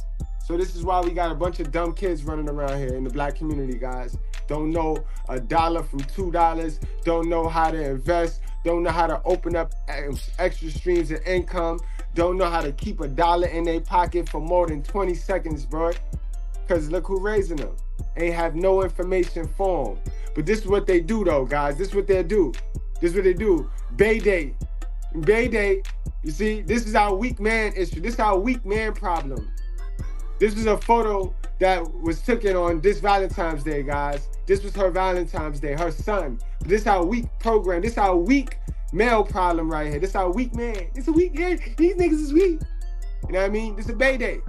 So this is why we got a bunch of dumb kids running around here in the black community, guys. Don't know $1 from $2, don't know how to invest, don't know how to open up extra streams of income, don't know how to keep $1 in their pocket for more than 20 seconds, bro. Because look who raising them. Ain't have no information for them. But this is what they do, though, guys. This is what they do. This is what they do. Bay Day. Bay Day. You see, this is our weak man issue. This is our weak man problem. This is a photo that was taken on this Valentine's Day, guys. This was her Valentine's Day, her son. This is our weak program. This is our weak male problem right here. This is our weak man. It's a weak man. These niggas is weak. You know what I mean? This is a Bay Day.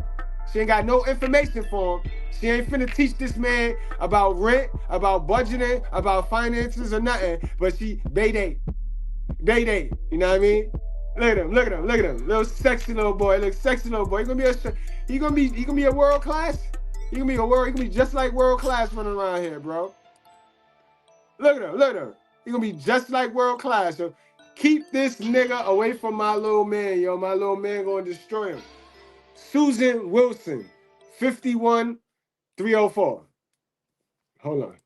She ain't got no information for him. She ain't finna teach this man about rent, about budgeting, about finances or nothing. But she, Bay Day. Bay Day. You know what I mean? Look at him, look at him, look at him. Little sexy little boy. Look, sexy little boy. He gonna be a world class. He gonna be just like world class running around here, bro. Look at him, look at him. He gonna be just like world class. So keep this nigga away from my little man, yo. My little man gonna destroy him. Susan Wilson, 51304. Hold on.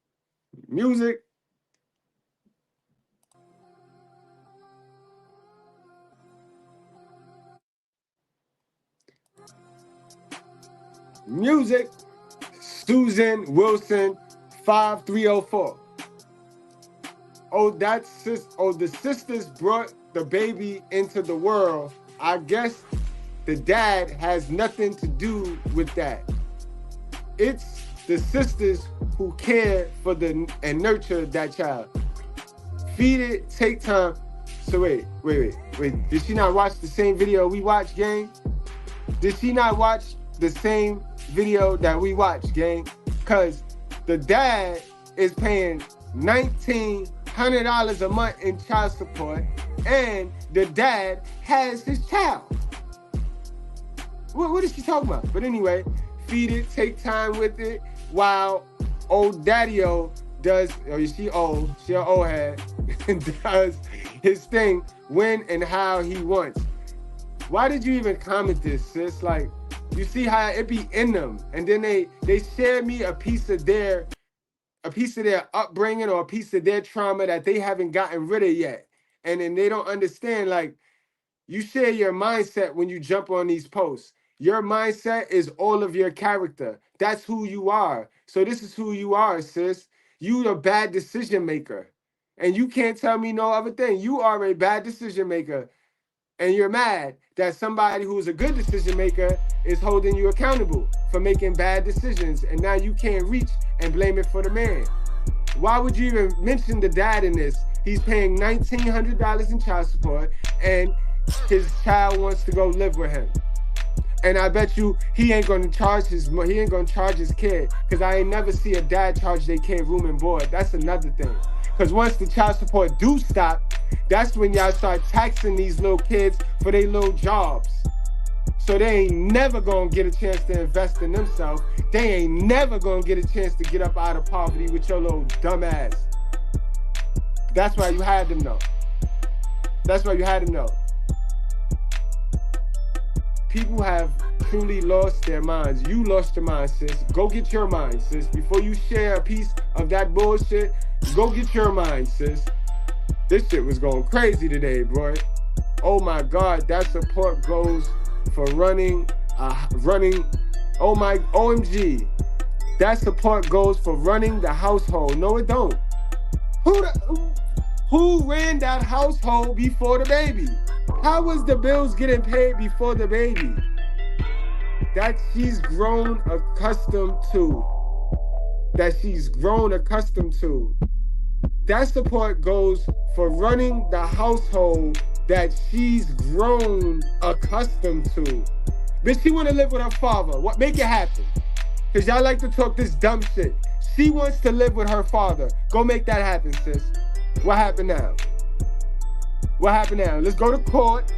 Music. Music. Susan Wilson, 5304. Oh, the sisters brought the baby into the world. I guess the dad has nothing to do with that. It's the sisters who care for and nurture that child. Feed it, take time. So wait. Did she not watch the same video we watched, gang? Did she not watch the same video that we watched, gang? Because the dad is paying $1,900 a month in child support, and the dad has his child. What is she talking about? But anyway, feed it, take time with it, while old daddy-o does, she an old head, does his thing when and how he wants. Why did you even comment this, sis? Like, You see how it be in them, and then they share me a piece of their upbringing or a piece of their trauma that they haven't gotten rid of yet, and then they don't understand. Like, you share your mindset when you jump on these posts. Your mindset is all of your character. That's who you are. So this is who you are, sis. You a bad decision maker, and you can't tell me no other thing. You are a bad decision maker. And you're mad that somebody who's a good decision maker is holding you accountable for making bad decisions, and now you can't reach and blame it for the man. Why would you even mention the dad in this? He's paying $1,900 in child support, and his child wants to go live with him. And I bet you he ain't gonna charge his kid, because I ain't never see a dad charge their kid room and board. That's another thing. Because once the child support do stop, that's when y'all start taxing these little kids for their little jobs. So they ain't never gonna get a chance to invest in themselves. They ain't never gonna get a chance to get up out of poverty with your little dumb ass. That's why you had them though. That's why you had them though. People have truly lost their minds. You lost your mind, sis. Go get your mind, sis. Before you share a piece of that bullshit, go get your mind, sis. This shit was going crazy today, bro. Oh my God, that support goes for running, oh my, OMG. That support goes for running the household. No, it don't. Who ran that household before the baby? How was the bills getting paid before the baby? That she's grown accustomed to. That support goes for running the household that she's grown accustomed to. Bitch, she want to live with her father. What? Make it happen. Because y'all like to talk this dumb shit. She wants to live with her father. Go make that happen, sis. What happened now? Let's go to court.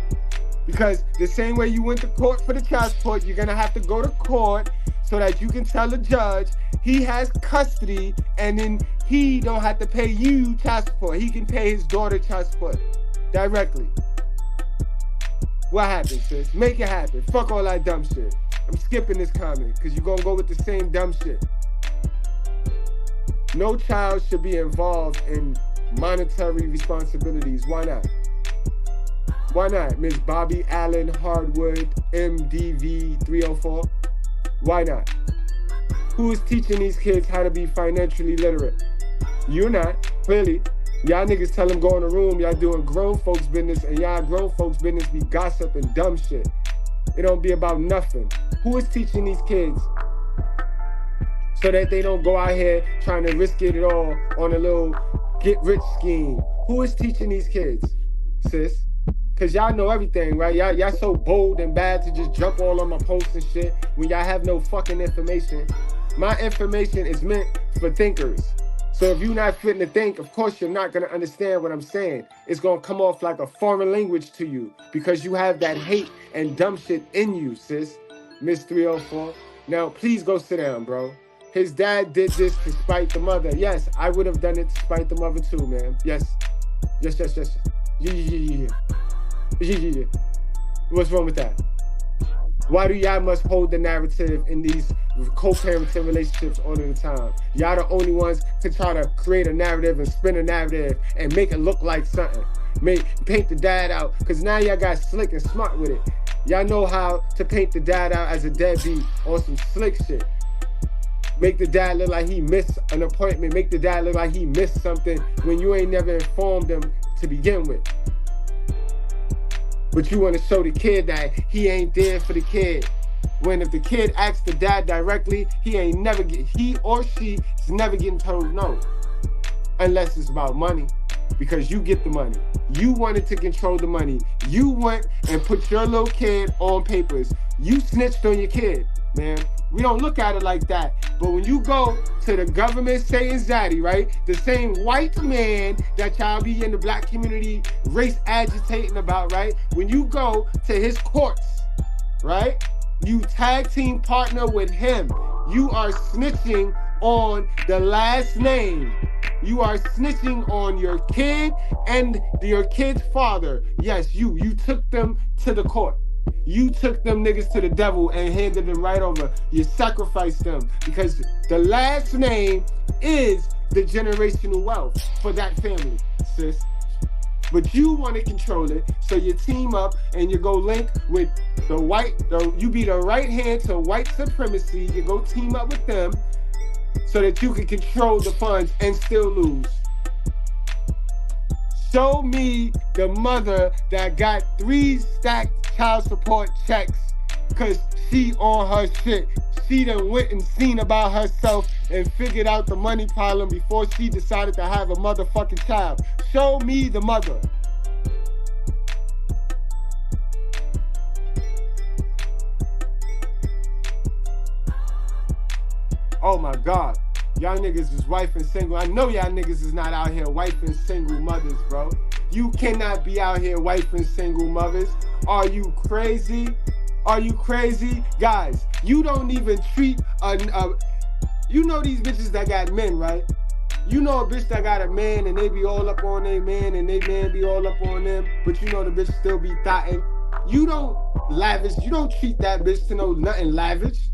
Because the same way you went to court for the child support, you're going to have to go to court so that you can tell the judge he has custody, and then he don't have to pay you child support. He can pay his daughter child support directly. What happened, sis? Make it happen. Fuck all that dumb shit. I'm skipping this comment because you're going to go with the same dumb shit. No child should be involved in monetary responsibilities. Why not? Why not, Miss Bobby Allen Hardwood, MDV 304? Why not? Who is teaching these kids how to be financially literate? You're not, clearly. Y'all niggas tell them go in the room, y'all doing grown folks business, and y'all grown folks business be gossip and dumb shit. It don't be about nothing. Who is teaching these kids so that they don't go out here trying to risk it all on a little get-rich scheme? Who is teaching these kids, sis? Because y'all know everything, right? Y'all so bold and bad to just jump all on my posts and shit when y'all have no fucking information. My information is meant for thinkers. So if you're not fitting to think, of course you're not going to understand what I'm saying. It's going to come off like a foreign language to you because you have that hate and dumb shit in you, sis. Miss 304. Now, please go sit down, bro. His dad did this to spite the mother. Yes, I would have done it to spite the mother too, man. Yes. Yeah. What's wrong with that? Why do y'all must hold the narrative in these co-parenting relationships all of the time? Y'all the only ones to try to create a narrative and spin a narrative and make it look like something. Paint the dad out, because now y'all got slick and smart with it. Y'all know how to paint the dad out as a deadbeat on some slick shit. Make the dad look like he missed an appointment. Make the dad look like he missed something when you ain't never informed him to begin with. But you want to show the kid that he ain't there for the kid. When if the kid asks the dad directly, he or she is never getting told no. Unless it's about money. Because you get the money. You wanted to control the money. You went and put your little kid on papers. You snitched on your kid, man. We don't look at it like that. But when you go to the government saying zaddy, right? The same white man that y'all be in the black community race agitating about, right? When you go to his courts, right? You tag team partner with him. You are snitching on the last name. You are snitching on your kid and your kid's father. Yes, you took them to the court. You took them niggas to the devil and handed them right over. You sacrificed them because the last name is the generational wealth for that family, sis. But you want to control it, so you team up and you go link with you be the right hand to white supremacy. You go team up with them so that you can control the funds and still lose. Show me the mother that got 3 stacked child support checks because she on her shit. She done went and seen about herself and figured out the money problem before she decided to have a motherfucking child. Show me the mother. Oh my God. Y'all niggas is wife and single. I know y'all niggas is not out here wife and single mothers, bro. You cannot be out here wife and single mothers. Are you crazy? Are you crazy? Guys, you don't even treat you know these bitches that got men, right? You know a bitch that got a man and they be all up on their man and they man be all up on them, but you know the bitch still be thotting. You don't lavish. You don't treat that bitch to no nothing lavish.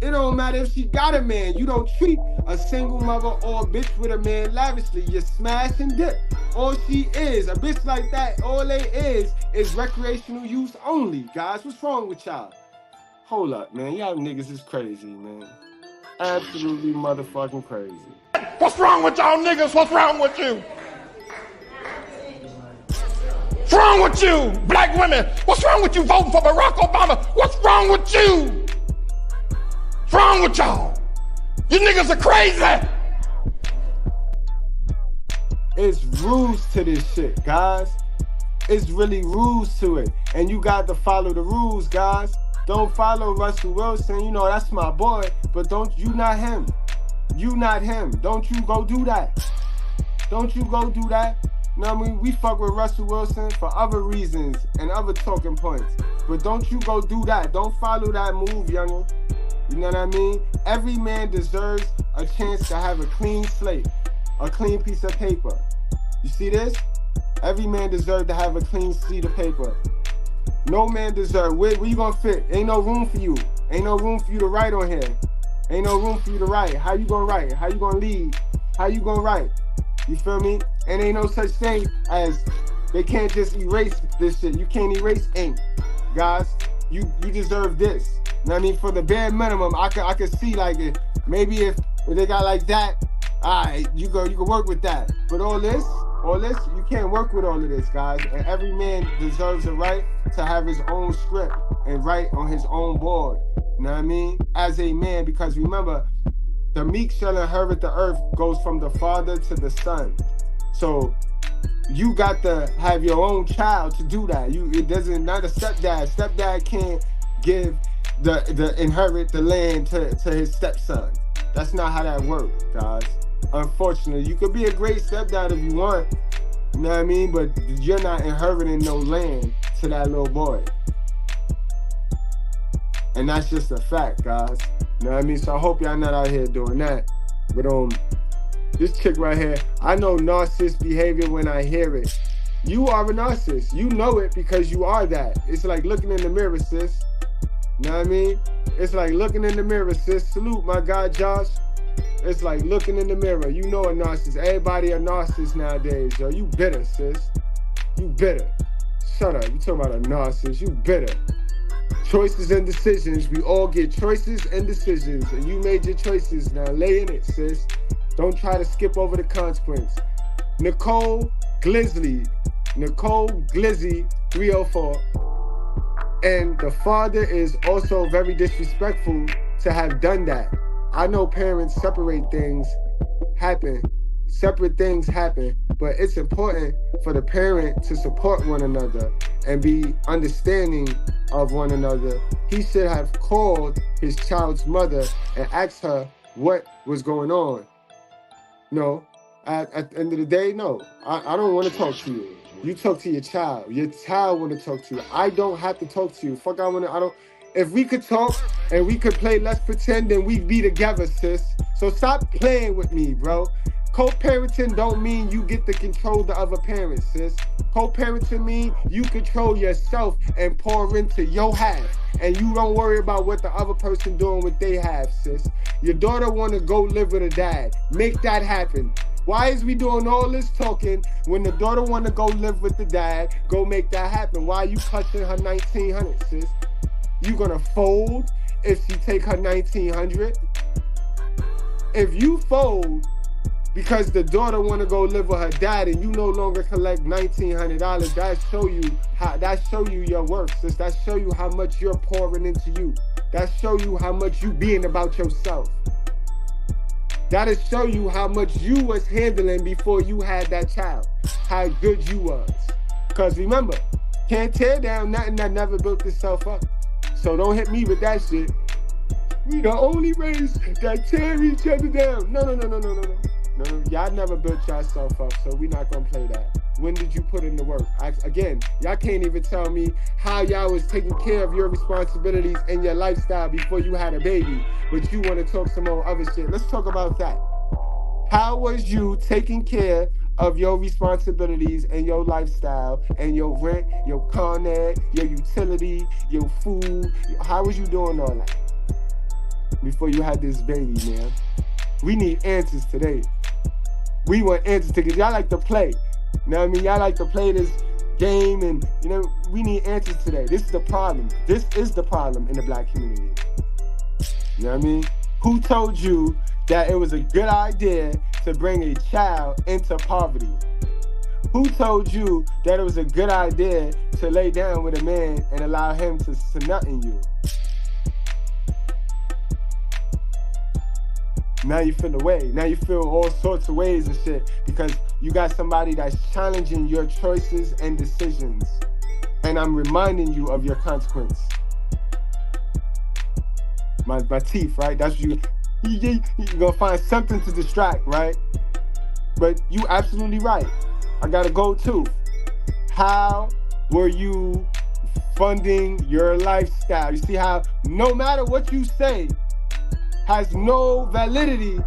It don't matter if she got a man. You don't treat a single mother or a bitch with a man lavishly. You smash and dip. All she is, a bitch like that, all they is recreational use only. Guys, what's wrong with y'all? Hold up, man. Y'all niggas is crazy, man. Absolutely motherfucking crazy. What's wrong with y'all niggas? What's wrong with you? What's wrong with you, black women? What's wrong with you voting for Barack Obama? What's wrong with you? What's wrong with y'all? You niggas are crazy. It's rules to this shit, guys. It's really rules to it. And you got to follow the rules, guys. Don't follow Russell Wilson. You know, that's my boy. But you not him. You not him. Don't you go do that. Don't you go do that. You know what I mean? We fuck with Russell Wilson for other reasons and other talking points. But don't you go do that. Don't follow that move, youngin'. You know what I mean? Every man deserves a chance to have a clean slate, a clean piece of paper. You see this? Every man deserves to have a clean sheet of paper. No man deserves. Where you gonna fit? Ain't no room for you. Ain't no room for you to write on here. Ain't no room for you to write. How you gonna write? How you gonna lead? How you gonna write? You feel me? And ain't no such thing as they can't just erase this shit. You can't erase ink. Guys, you deserve this. You know what I mean? For the bare minimum, I could see like it. Maybe if they got like that, all right, you can work with that. But all this, you can't work with all of this, guys. And every man deserves a right to have his own script and write on his own board. You know what I mean? As a man, because remember, the meek shall inherit the earth goes from the father to the son. So you got to have your own child to do that. It doesn't, not a stepdad. Stepdad can't give the inherit the land to his stepson. That's not how that works, guys. Unfortunately, you could be a great stepdad if you want, you know what I mean? But you're not inheriting no land to that little boy. And that's just a fact, guys. You know what I mean? So I hope y'all not out here doing that. But this chick right here, I know narcissist behavior when I hear it. You are a narcissist. You know it because you are that. It's like looking in the mirror, sis. You know what I mean? It's like looking in the mirror, sis. Salute, my guy, Josh. It's like looking in the mirror. You know a narcissist. Everybody a narcissist nowadays, yo. You bitter, sis. You bitter. Shut up. You talking about a narcissist. You bitter. Choices and decisions. We all get choices and decisions. And you made your choices. Now lay in it, sis. Don't try to skip over the consequence. Nicole Glizzy 304. And the father is also very disrespectful to have done that. I know parents separate things happen. Separate things happen. But it's important for the parent to support one another and be understanding of one another. He should have called his child's mother and asked her what was going on. No, at the end of the day, no. I don't want to talk to you. You talk to your child. Your child want to talk to you. I don't have to talk to you. Fuck, I don't. If we could talk and we could play Let's Pretend, then we'd be together, sis. So stop playing with me, bro. Co-parenting don't mean you get to control the other parent, sis. Co-parenting mean you control yourself and pour into your half. And you don't worry about what the other person doing with they have, sis. Your daughter want to go live with her dad. Make that happen. Why is we doing all this talking when the daughter want to go live with the dad? Go make that happen. Why are you clutching her 1900, sis? You gonna fold if she take her 1900? If you fold because the daughter want to go live with her dad and you no longer collect $1,900, that show you your worth, sis. That show you how much you're pouring into you. That show you how much you being about yourself. That'll show you how much you was handling before you had that child. How good you was. Because remember, can't tear down nothing that never built itself up. So don't hit me with that shit. We the only race that tear each other down. No. Y'all never built yourself up, so we not gonna play that. When did you put in the work? Again, y'all can't even tell me how y'all was taking care of your responsibilities and your lifestyle before you had a baby, but you want to talk some more other shit. Let's talk about that. How was you taking care of your responsibilities and your lifestyle and your rent, your Con Ed, your utility, your food? How was you doing all that before you had this baby, man? We need answers today. We want answers because y'all like to play. You know what I mean? Y'all like to play this game and, you know, we need answers today. This is the problem. This is the problem in the black community. You know what I mean? Who told you that it was a good idea to bring a child into poverty? Who told you that it was a good idea to lay down with a man and allow him to nut in you? Now you feel away. Now you feel all sorts of ways and shit because you got somebody that's challenging your choices and decisions. And I'm reminding you of your consequence. My teeth, right? That's what you're gonna find something to distract, right? But you absolutely right. I gotta go too. How were you funding your lifestyle? You see how no matter what you say, has no validity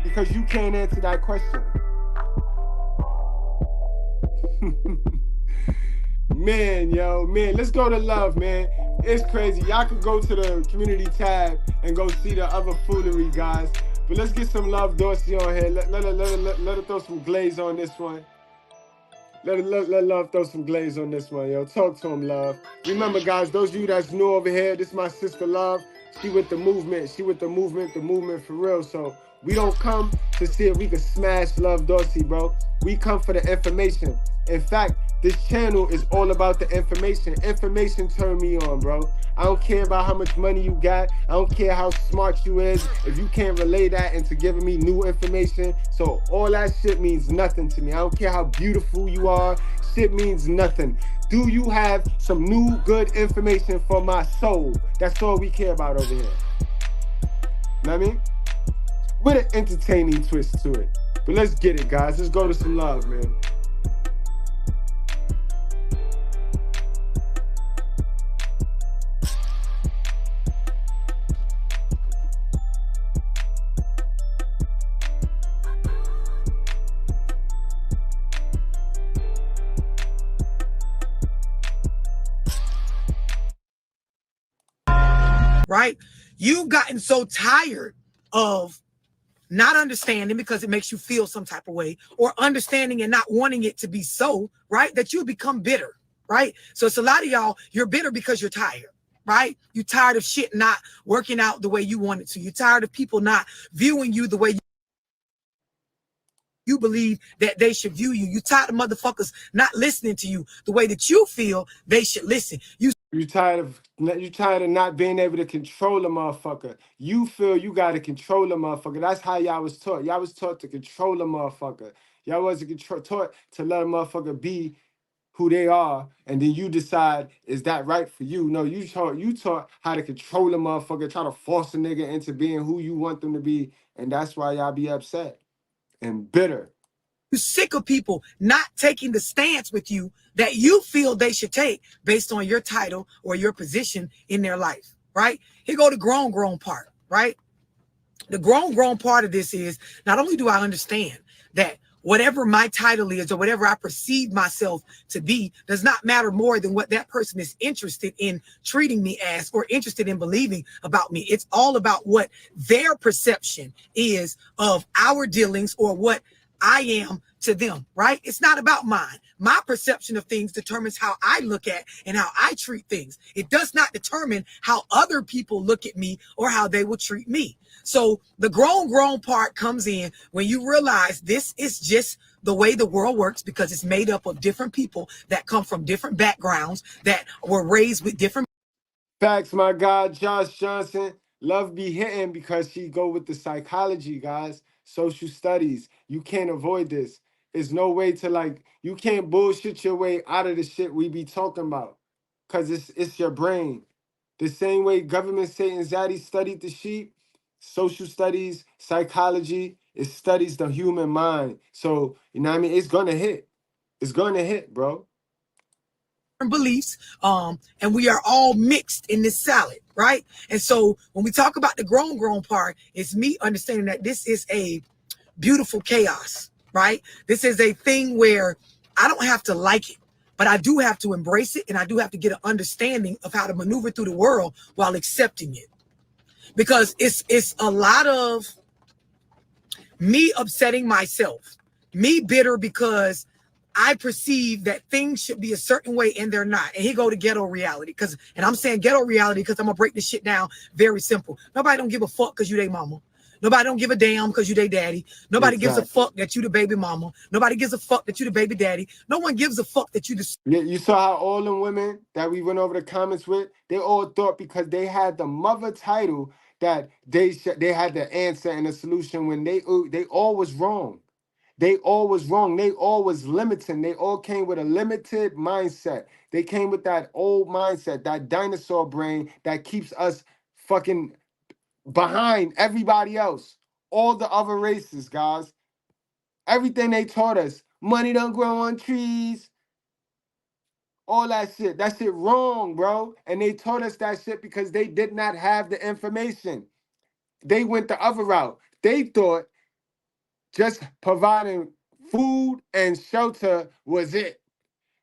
because you can't answer that question. Man, let's go to love, man. It's crazy. Y'all could go to the community tab and go see the other foolery, guys. But let's get some Love Dorsey on here. Let her throw some glaze on this one. Let Love throw some glaze on this one, yo. Talk to him, Love. Remember, guys, those of you that's new over here, this is my sister, Love. She with the movement. She with the movement for real. So we don't come to see if we can smash Love Dorsey, bro. We come for the information. In fact, this channel is all about the information. Information turn me on, bro. I don't care about how much money you got. I don't care how smart you is. If you can't relay that into giving me new information. So all that shit means nothing to me. I don't care how beautiful you are. Shit means nothing. Do you have some new good information for my soul? That's all we care about over here. Know what I mean? With an entertaining twist to it. But let's get it, guys. Let's go to some love, man. Right? You've gotten so tired of not understanding because it makes you feel some type of way, or understanding and not wanting it to be so, right? That you become bitter, right? So it's a lot of y'all, you're bitter because you're tired, right? You're tired of shit not working out the way you want it to. You're tired of people not viewing you the way you believe that they should view you. You're tired of motherfuckers not listening to you the way that you feel they should listen. You're tired of not being able to control a motherfucker. You feel you got to control a motherfucker. That's how y'all was taught. Y'all was taught to control a motherfucker. Y'all wasn't taught to let a motherfucker be who they are, and then you decide, is that right for you? No, you taught how to control a motherfucker, try to force a nigga into being who you want them to be, and that's why y'all be upset and bitter. You're sick of people not taking the stance with you that you feel they should take based on your title or your position in their life, right? Here go the grown part, right? The grown part of this is not only do I understand that whatever my title is or whatever I perceive myself to be does not matter more than what that person is interested in treating me as or interested in believing about me. It's all about what their perception is of our dealings or what I am to them, right? It's not about mine. My perception of things determines how I look at and how I treat things. It does not determine how other people look at me or how they will treat me. So the grown part comes in when you realize this is just the way the world works, because it's made up of different people that come from different backgrounds, that were raised with different. Facts, my guy, Josh Johnson. Love be hitting because she go with the psychology, guys. Social studies. You can't avoid this. There's no way to, like, you can't bullshit your way out of the shit we be talking about. Cause it's your brain. The same way government Satan Zaddy studied the sheep, social studies, psychology, it studies the human mind. So, you know what I mean? It's gonna hit. It's gonna hit, bro. Beliefs, and we are all mixed in this salad, right? And so when we talk about the grown part, it's me understanding that this is a beautiful chaos, right? This is a thing where I don't have to like it, but I do have to embrace it, and I do have to get an understanding of how to maneuver through the world while accepting it. Because it's a lot of me upsetting myself, me bitter because I perceive that things should be a certain way and they're not. And here go to ghetto reality. And I'm saying ghetto reality because I'm gonna break this shit down very simple. Nobody don't give a fuck because you they mama. Nobody don't give a damn because you they daddy. Nobody gives a fuck that you the baby mama. Nobody gives a fuck that you the baby daddy. No one gives a fuck that you the. Yeah, you saw how all them women that we went over the comments with, they all thought because they had the mother title that they had the answer and the solution when they all was wrong. They all was wrong. They all was limiting. They all came with a limited mindset. They came with that old mindset, that dinosaur brain that keeps us fucking behind everybody else. All the other races, guys. Everything they taught us. Money don't grow on trees. All that shit. That shit wrong, bro. And they taught us that shit because they did not have the information. They went the other route. They thought just providing food and shelter was it.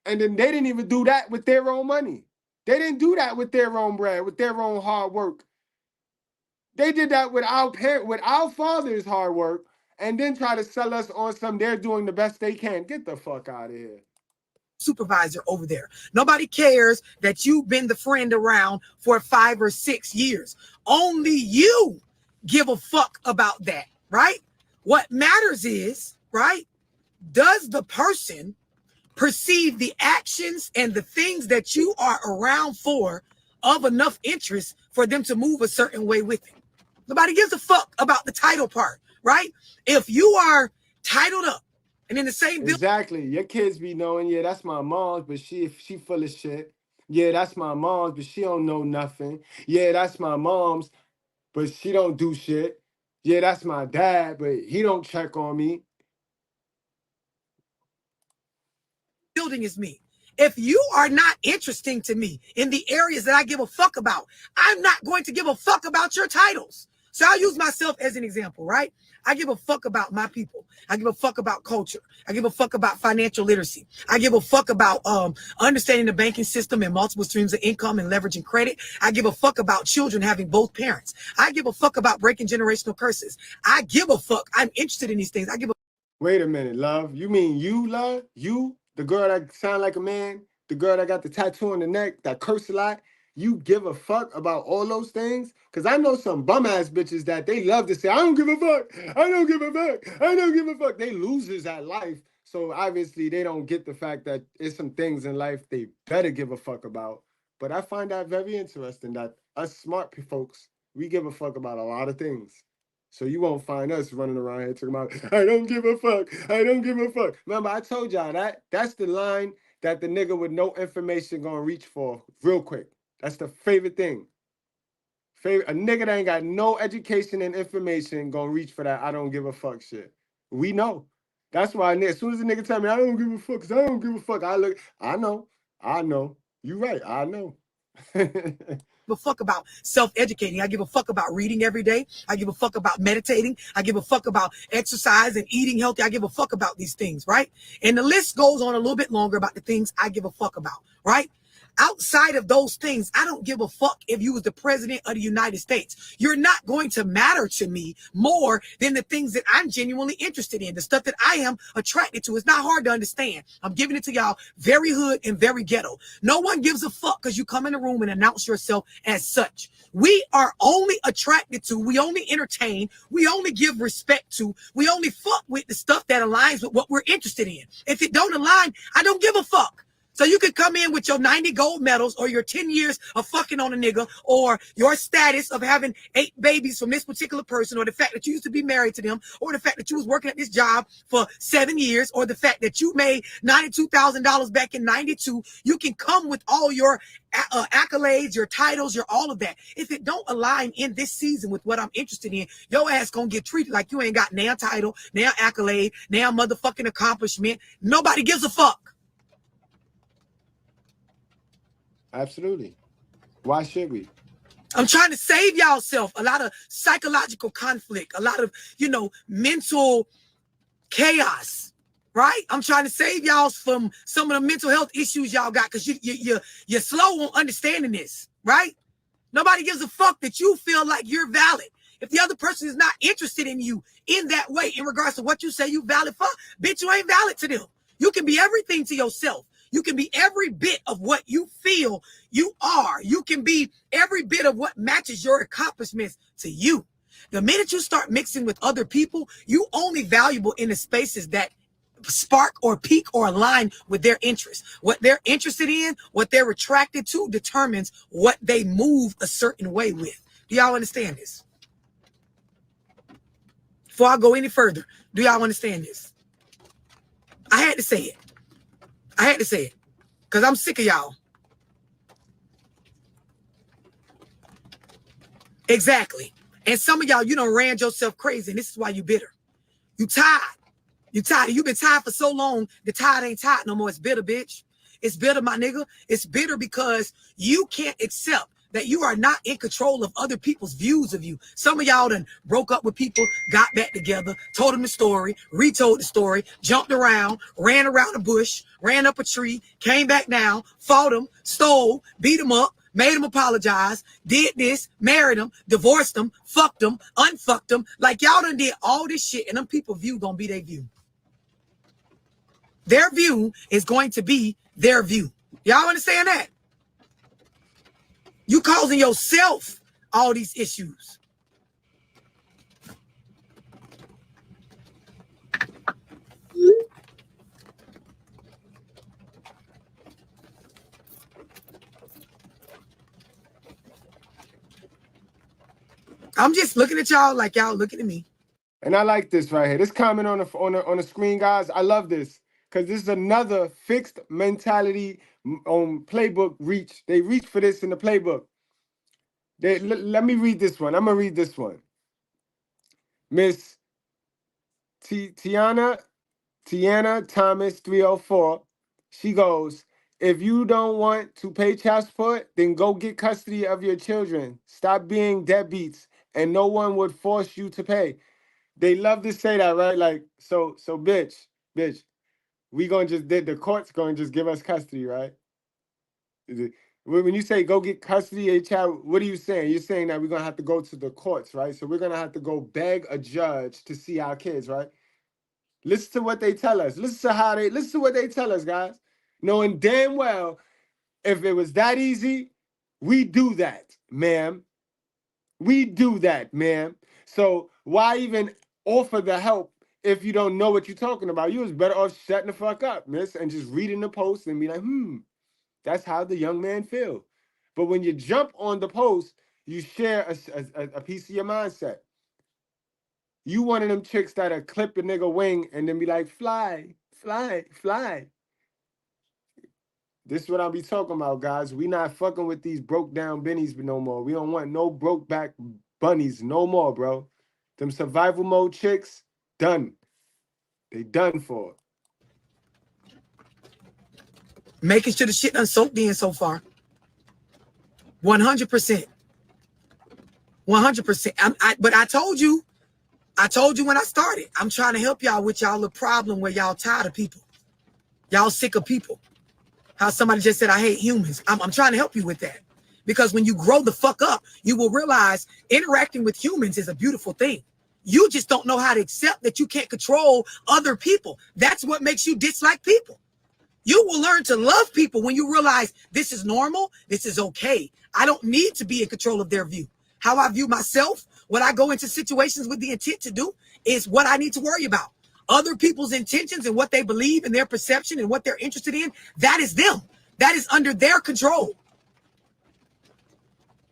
And then they didn't even do that with their own money. They didn't do that with their own bread, with their own hard work. They did that with our father's hard work, and then try to sell us on some they're doing the best they can. Get the fuck out of here. Supervisor over there. Nobody cares that you've been the friend around for 5 or 6 years. Only you give a fuck about that, right? What matters is, right, does the person perceive the actions and the things that you are around for of enough interest for them to move a certain way with it? Nobody gives a fuck about the title part, right? If you are titled up and in the same building. Exactly. Your kids be knowing, yeah, that's my mom's, but she full of shit. Yeah, that's my mom's, but she don't know nothing. Yeah, that's my mom's, but she don't do shit. Yeah, that's my dad, but he don't check on me. Building is me. If you are not interesting to me in the areas that I give a fuck about, I'm not going to give a fuck about your titles. So I'll use myself as an example, right? I give a fuck about my people. I give a fuck about culture. I give a fuck about financial literacy. I give a fuck about understanding the banking system and multiple streams of income and leveraging credit. I give a fuck about children having both parents. I give a fuck about breaking generational curses. I give a fuck. I'm interested in these things. I give a. Wait a minute, love. You mean you, love? You, the girl that sound like a man, the girl that got the tattoo on the neck, that curse a lot? You give a fuck about all those things? Because I know some bum-ass bitches that they love to say, I don't give a fuck. I don't give a fuck. I don't give a fuck. They losers at life. So obviously they don't get the fact that there's some things in life they better give a fuck about. But I find that very interesting that us smart folks, we give a fuck about a lot of things. So you won't find us running around here talking about, I don't give a fuck. I don't give a fuck. Remember, I told y'all that's the line that the nigga with no information gonna reach for real quick. That's the favorite thing. A nigga that ain't got no education and information gonna reach for that I don't give a fuck shit. We know. That's why as soon as a nigga tell me I don't give a fuck, because I don't give a fuck, I know. You right, I know. A fuck about self-educating. I give a fuck about reading every day. I give a fuck about meditating. I give a fuck about exercise and eating healthy. I give a fuck about these things, right? And the list goes on a little bit longer about the things I give a fuck about, right? Outside of those things, I don't give a fuck if you was the president of the United States. You're not going to matter to me more than the things that I'm genuinely interested in. The stuff that I am attracted to. It's not hard to understand. I'm giving it to y'all very hood and very ghetto. No one gives a fuck because you come in the room and announce yourself as such. We are only attracted to, we only entertain, we only give respect to, we only fuck with the stuff that aligns with what we're interested in. If it don't align, I don't give a fuck. So you could come in with your 90 gold medals or your 10 years of fucking on a nigga or your status of having 8 babies from this particular person or the fact that you used to be married to them or the fact that you was working at this job for 7 years or the fact that you made $92,000 back in 92. You can come with all your accolades, your titles, your all of that. If it don't align in this season with what I'm interested in, your ass gonna get treated like you ain't got now title, now accolade, now motherfucking accomplishment. Nobody gives a fuck. Absolutely. Why should we? I'm trying to save y'all self. A lot of psychological conflict, a lot of, mental chaos, right? I'm trying to save y'all from some of the mental health issues y'all got because you're slow on understanding this, right? Nobody gives a fuck that you feel like you're valid. If the other person is not interested in you in that way, in regards to what you say you valid for, bitch, you ain't valid to them. You can be everything to yourself. You can be every bit of what you feel you are. You can be every bit of what matches your accomplishments to you. The minute you start mixing with other people, you only valuable in the spaces that spark or peak or align with their interests. What they're interested in, what they're attracted to determines what they move a certain way with. Do y'all understand this? Before I go any further, do y'all understand this? I had to say it. I had to say it because I'm sick of y'all. Exactly. And some of y'all, you done ran yourself crazy, and this is why you bitter. You tired. You tired. You've been tired for so long, the tide ain't tired no more. It's bitter, bitch. It's bitter, my nigga. It's bitter because you can't accept that you are not in control of other people's views of you. Some of y'all done broke up with people, got back together, told them the story, retold the story, jumped around, ran around the bush, ran up a tree, came back down, fought them, stole, beat them up, made them apologize, did this, married them, divorced them, fucked them, unfucked them. Like y'all done did all this shit, and them people view gonna be their view. Their view is going to be their view. Y'all understand that? You causing yourself all these issues. I'm just looking at y'all like y'all looking at me. And I like this right here. This comment on the screen, guys. I love this because this is another fixed mentality playbook reach. They reach for this in the playbook. Let me read this one. I'm gonna read this one. Miss Tiana Thomas 304. She goes, if you don't want to pay child support, then go get custody of your children. Stop being deadbeats, and no one would force you to pay. They love to say that, right? Like, so bitch, we gonna just, the court's gonna just give us custody, right? When you say go get custody of your child, what are you saying? You're saying that we're gonna have to go to the courts, right? So we're gonna have to go beg a judge to see our kids, right? Listen to what they tell us. Listen to what they tell us, guys. Knowing damn well, if it was that easy, we do that, ma'am. We do that, ma'am. So why even offer the help if you don't know what you're talking about? You was better off shutting the fuck up, miss, and just reading the post and be like, that's how the young man feel. But when you jump on the post, you share a piece of your mindset. You one of them chicks that'll clip a nigga wing and then be like, fly, fly, fly. This is what I'll be talking about, guys. We not fucking with these broke down bennies no more. We don't want no broke back bunnies no more, bro. Them survival mode chicks, done. They done for. Making sure the shit done soaked in so far. 100%. 100%. But I told you when I started, I'm trying to help y'all with y'all little problem where y'all tired of people. Y'all sick of people. How somebody just said, I hate humans. I'm trying to help you with that. Because when you grow the fuck up, you will realize interacting with humans is a beautiful thing. You just don't know how to accept that you can't control other people. That's what makes you dislike people. You will learn to love people when you realize this is normal, this is okay. I don't need to be in control of their view. How I view myself, when I go into situations with the intent to do, is what I need to worry about. Other people's intentions and what they believe and their perception and what they're interested in, that is them. That is under their control.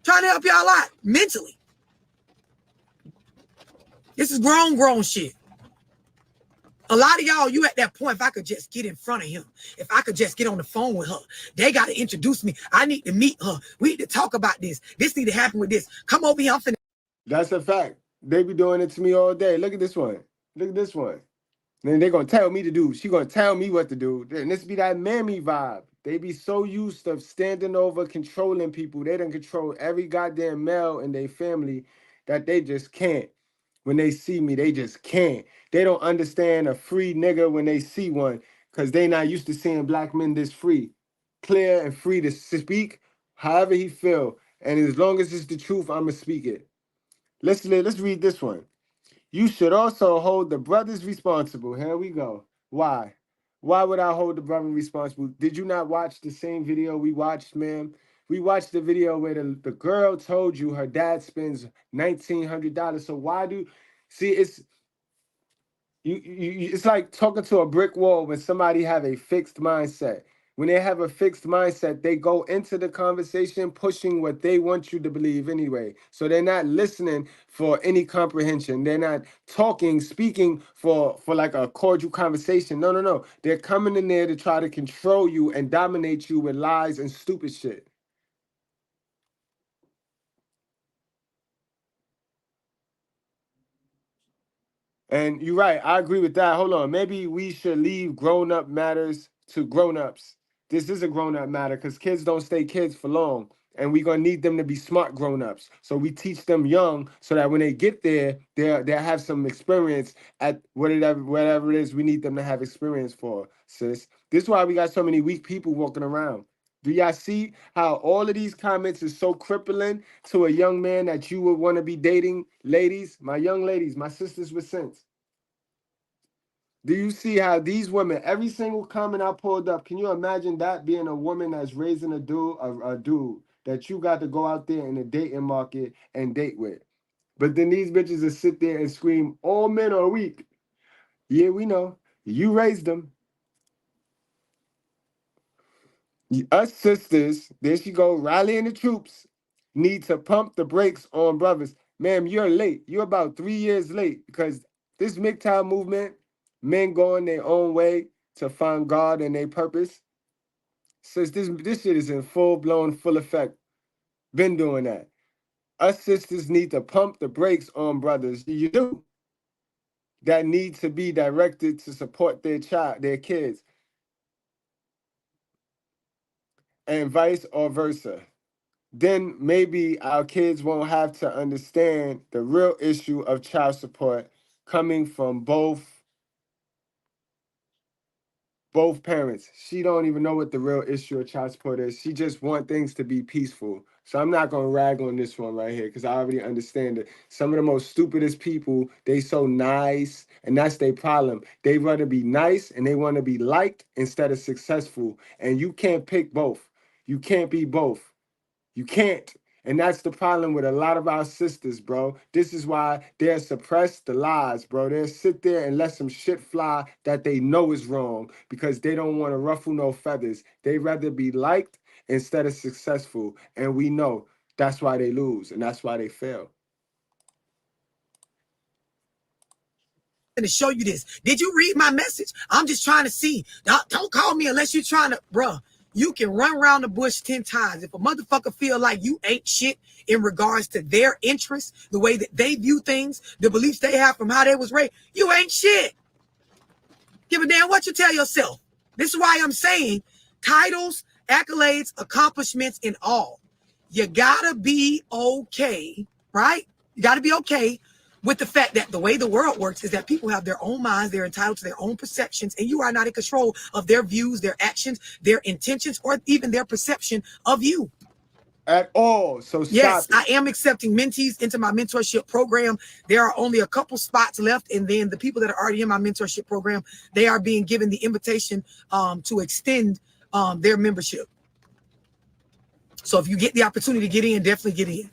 Trying to help y'all out mentally. This is grown shit. A lot of y'all, you at that point, if I could just get in front of him, if I could just get on the phone with her, they got to introduce me. I need to meet her. We need to talk about this. This need to happen with this. Come over here. I'm finna. That's a fact. They be doing it to me all day. Look at this one. Look at this one. Then they're going to tell me to do. She going to tell me what to do. And this be that mammy vibe. They be so used to standing over, controlling people. They done control every goddamn male in their family that they just can't. When they see me, they just can't. They don't understand a free nigga when they see one because they not used to seeing black men this free. Clear and free to speak however he feel. And as long as it's the truth, I'm going to speak it. Let's read this one. You should also hold the brothers responsible. Here we go. Why? Why would I hold the brother responsible? Did you not watch the same video we watched, ma'am? We watched the video where the girl told you her dad spends $1,900. So why do... See, it's... it's like talking to a brick wall when somebody have a fixed mindset. When they have a fixed mindset, they go into the conversation pushing what they want you to believe anyway. So they're not listening for any comprehension. They're not speaking for like a cordial conversation. No. They're coming in there to try to control you and dominate you with lies and stupid shit. And you're right. I agree with that. Hold on. Maybe we should leave grown-up matters to grown-ups. This is a grown-up matter because kids don't stay kids for long. And we're going to need them to be smart grown-ups. So we teach them young so that when they get there, they'll have some experience at whatever it is we need them to have experience for, sis. This is why we got so many weak people walking around. Do y'all see how all of these comments is so crippling to a young man that you would want to be dating? Ladies, my young ladies, my sisters with sense. Do you see how these women, every single comment I pulled up, can you imagine that being a woman that's raising a dude that you got to go out there in the dating market and date with? But then these bitches will sit there and scream, all men are weak. Yeah, we know. You raised them. Us sisters, there she go, rallying the troops, need to pump the brakes on brothers. Ma'am, you're late. You're about 3 years late because this MGTOW movement, men going their own way to find God and their purpose. Since this shit is in full-blown, full effect. Been doing that. Us sisters need to pump the brakes on brothers. You do. That need to be directed to support their kids. And vice or versa. Then maybe our kids won't have to understand the real issue of child support coming from both parents. She don't even know what the real issue of child support is. She just want things to be peaceful. So I'm not going to rag on this one right here because I already understand it. Some of the most stupidest people, they so nice, and that's their problem. They want to be nice and they want to be liked instead of successful. And you can't pick both. You can't be both. You can't. And that's the problem with a lot of our sisters, bro. This is why they'll suppress the lies, bro. They'll sit there and let some shit fly that they know is wrong because they don't want to ruffle no feathers. They'd rather be liked instead of successful. And we know that's why they lose and that's why they fail. To show you this. Did you read my message? I'm just trying to see. Don't call me unless you're trying to, bro. You can run around the bush 10 times. If a motherfucker feel like you ain't shit in regards to their interests, the way that they view things, the beliefs they have from how they was raised, you ain't shit. Give a damn what you tell yourself. This is why I'm saying titles, accolades, accomplishments, and all. you gotta be okay, right? You gotta be okay with the fact that the way the world works is that people have their own minds, they're entitled to their own perceptions, and you are not in control of their views, their actions, their intentions, or even their perception of you. At all. So yes, stop it. I am accepting mentees into my mentorship program. There are only a couple spots left, and then the people that are already in my mentorship program, they are being given the invitation to extend their membership. So if you get the opportunity to get in, definitely get in.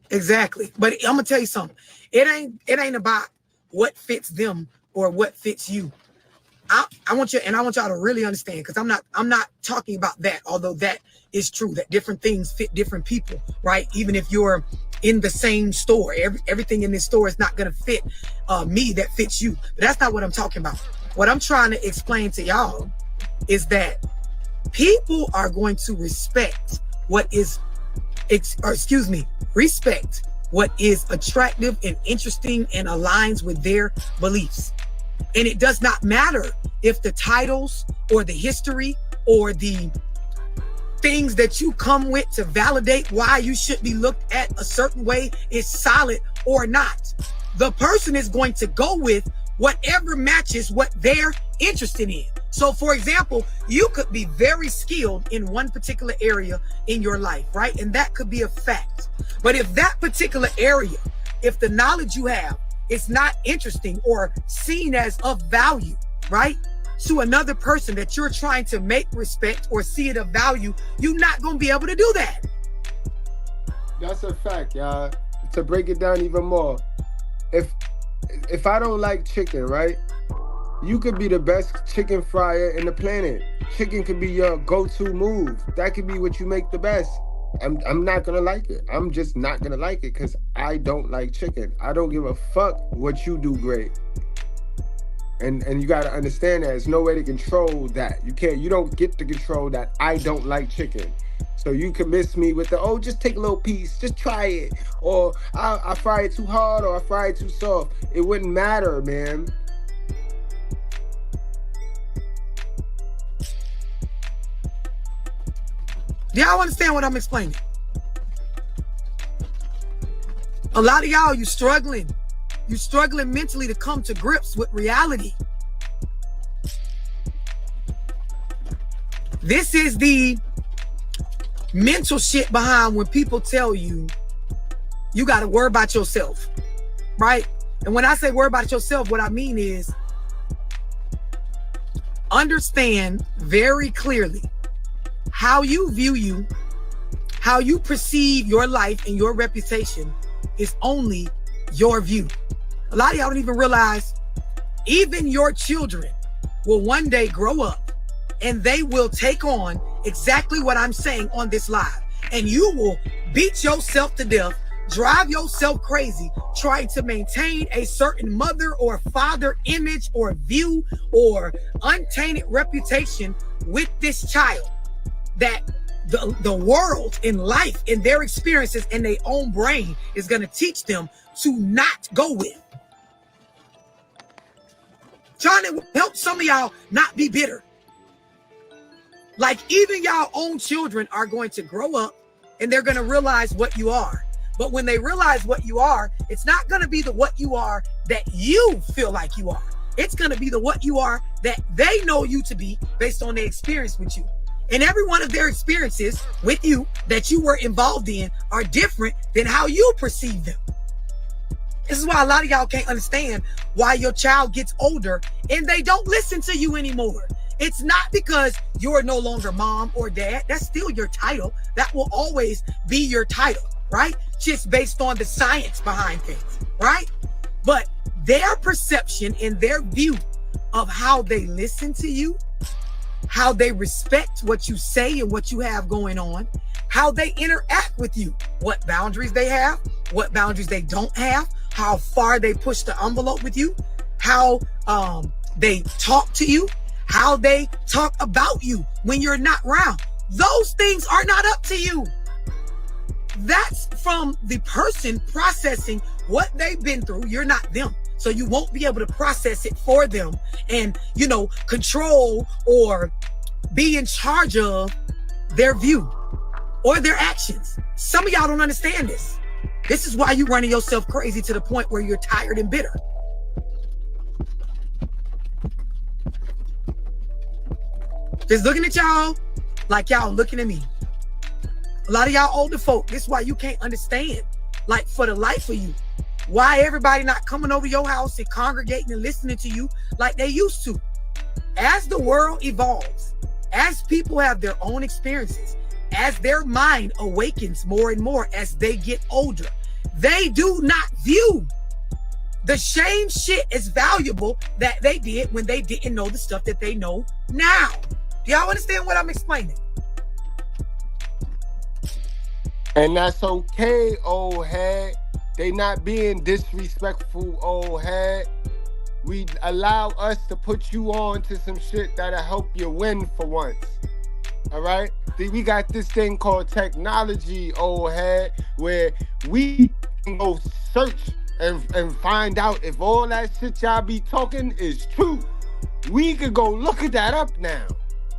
Exactly. But I'm gonna tell you something. It ain't about what fits them or what fits you. I want you, and I want y'all to really understand, because I'm not talking about that, although that is true, that different things fit different people, right? Even if you're in the same store, everything in this store is not gonna fit me that fits you. But that's not what I'm talking about. What I'm trying to explain to y'all is that people are going to respect what is respect what is attractive and interesting and aligns with their beliefs. And it does not matter if the titles or the history or the things that you come with to validate why you should be looked at a certain way is solid or not. The person is going to go with whatever matches what they're interested in. So for example, you could be very skilled in one particular area in your life, right? And that could be a fact. But if that particular area, if the knowledge you have is not interesting or seen as of value, right, to another person that you're trying to make respect or see it of value, you're not going to be able to do that. That's a fact, y'all. To break it down even more, if I don't like chicken, right? You could be the best chicken fryer in the planet. Chicken could be your go-to move. That could be what you make the best. I'm not gonna like it. I'm just not gonna like it because I don't like chicken. I don't give a fuck what you do great. And you gotta understand that there's no way to control that. You don't get to control that I don't like chicken. So you can miss me with the, oh, just take a little piece, just try it. Or I fry it too hard or I fry it too soft. It wouldn't matter, man. Do y'all understand what I'm explaining? A lot of y'all, you struggling mentally to come to grips with reality. This is the mental shit behind when people tell you, you got to worry about yourself, right? And when I say worry about yourself, what I mean is understand very clearly how you view you, how you perceive your life and your reputation is only your view. A lot of y'all don't even realize even your children will one day grow up and they will take on exactly what I'm saying on this live. And you will beat yourself to death, drive yourself crazy, trying to maintain a certain mother or father image or view or untainted reputation with this child that the world in life, in their experiences, in their own brain is going to teach them to not go with. Trying to help some of y'all not be bitter. Like even y'all own children are going to grow up and they're going to realize what you are. But when they realize what you are, it's not going to be the what you are that you feel like you are. It's going to be the what you are that they know you to be based on their experience with you. And every one of their experiences with you that you were involved in are different than how you perceive them. This is why a lot of y'all can't understand why your child gets older and they don't listen to you anymore. It's not because you're no longer mom or dad. That's still your title. That will always be your title, right? Just based on the science behind things, right? But their perception and their view of how they listen to you, how they respect what you say and what you have going on, how they interact with you, what boundaries they have, what boundaries they don't have, how far they push the envelope with you, how they talk to you, how they talk about you when you're not around. Those things are not up to you. That's from the person processing what they've been through. You're not them. So you won't be able to process it for them and, you know, control or be in charge of their view or their actions. Some of y'all don't understand this. This is why you're running yourself crazy to the point where you're tired and bitter. Just looking at y'all like y'all looking at me. A lot of y'all older folk, this is why you can't understand, like, for the life of you, why everybody not coming over your house and congregating and listening to you like they used to. As the world evolves, as people have their own experiences, as their mind awakens more and more as they get older, they do not view the same shit as valuable that they did when they didn't know the stuff that they know now. Do y'all understand what I'm explaining? And that's okay, old head. They not being disrespectful, old head. We allow us to put you on to some shit that'll help you win for once. All right? We got this thing called technology, old head, where we can go search and find out if all that shit y'all be talking is true. We could go look at that up now.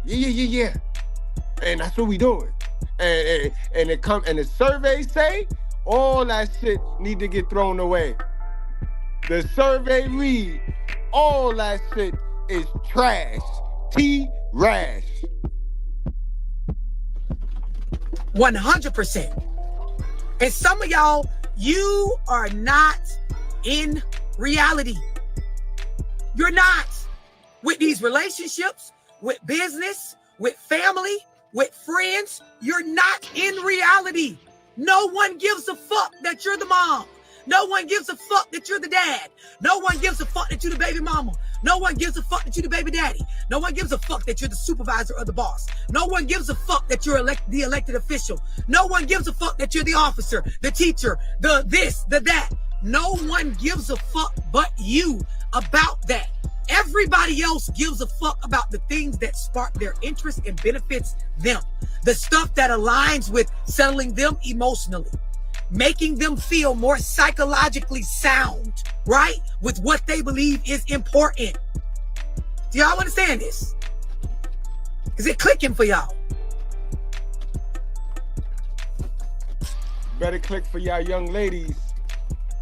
Yeah. And that's what we doing. And the surveys say all that shit need to get thrown away. The survey read all that shit is trash. T-rash. 100%. And some of y'all, you are not in reality. You're not. With these relationships, with business, with family, with friends, you're not in reality. No one gives a fuck that you're the mom. No one gives a fuck that you're the dad. No one gives a fuck that you're the baby mama. No one gives a fuck that you're the baby daddy. No one gives a fuck that you're the supervisor or the boss. No one gives a fuck that you're the elected official. No one gives a fuck that you're the officer, the teacher, the this, the that. No one gives a fuck but you about that. Everybody else gives a fuck about the things that spark their interest and benefits them. The stuff that aligns with settling them emotionally, making them feel more psychologically sound, right? With what they believe is important. Do y'all understand this? Is it clicking for y'all? Better click for y'all young ladies.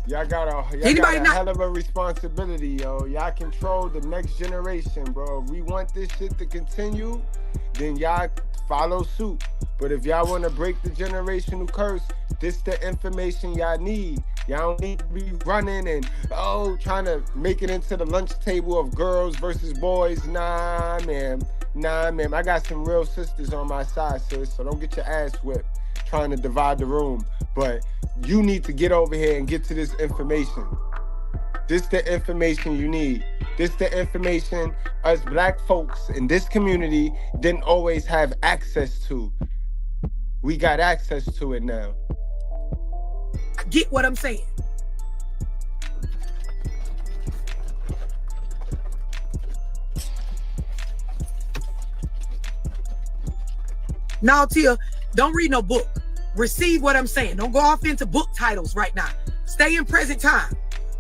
Y'all got a hell of a responsibility, yo. Y'all control the next generation, bro. If we want this shit to continue, then y'all follow suit. But if y'all want to break the generational curse, this the information y'all need. Y'all don't need to be running and, trying to make it into the lunch table of girls versus boys. Nah, man. I got some real sisters on my side, sis, so don't get your ass whipped trying to divide the room. But you need to get over here and get to this information. This the information you need. This the information us black folks in this community didn't always have access to. We got access to it now. I get what I'm saying. Now, Tia, don't read no book. Receive what I'm saying. Don't go off into book titles right now. Stay in present time.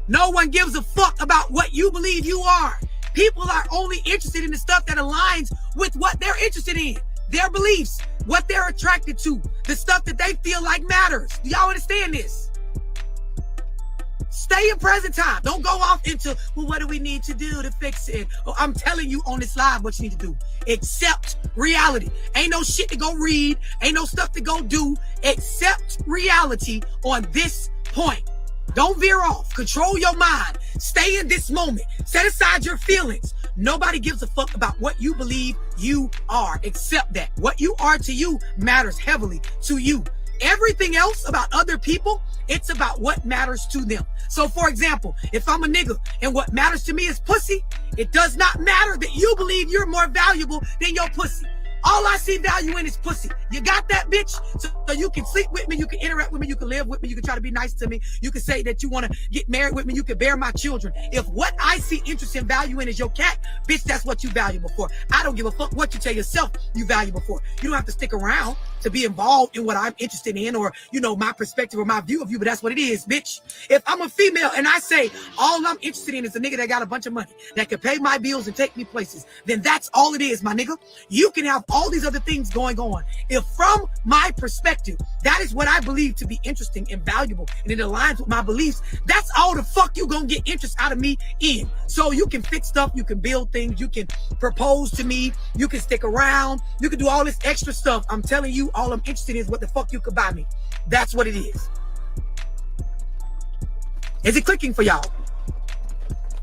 No one gives a fuck about what you believe you are. People are only interested in the stuff that aligns with what they're interested in. Their beliefs, what they're attracted to, the stuff that they feel like matters. Do y'all understand this? Stay in present time. Don't go off into, well, what do we need to do to fix it? Oh, I'm telling you on this live what you need to do. Accept reality. Ain't no shit to go read. Ain't no stuff to go do. Accept reality on this point. Don't veer off. Control your mind. Stay in this moment. Set aside your feelings. Nobody gives a fuck about what you believe you are. Accept that. What you are to you matters heavily to you. Everything else about other people, it's about what matters to them. So, for example, if I'm a nigga and what matters to me is pussy, it does not matter that you believe you're more valuable than your pussy. All I see value in is pussy. You got that, bitch? So you can sleep with me, you can interact with me, you can live with me, you can try to be nice to me, you can say that you want to get married with me, you can bear my children. If what I see interest and value in is your cat, bitch, that's what you valuable for. I don't give a fuck what you tell yourself you valuable for. You don't have to stick around to be involved in what I'm interested in or, you know, my perspective or my view of you, but that's what it is, bitch. If I'm a female and I say all I'm interested in is a nigga that got a bunch of money, that can pay my bills and take me places, then that's all it is, my nigga. You can have all these other things going on. If from my perspective, that is what I believe to be interesting and valuable, and it aligns with my beliefs, that's all the fuck you gonna get interest out of me in. So you can fix stuff, you can build things, you can propose to me, you can stick around, you can do all this extra stuff. I'm telling you, all I'm interested in is what the fuck you could buy me. That's what it is. Is it clicking for y'all?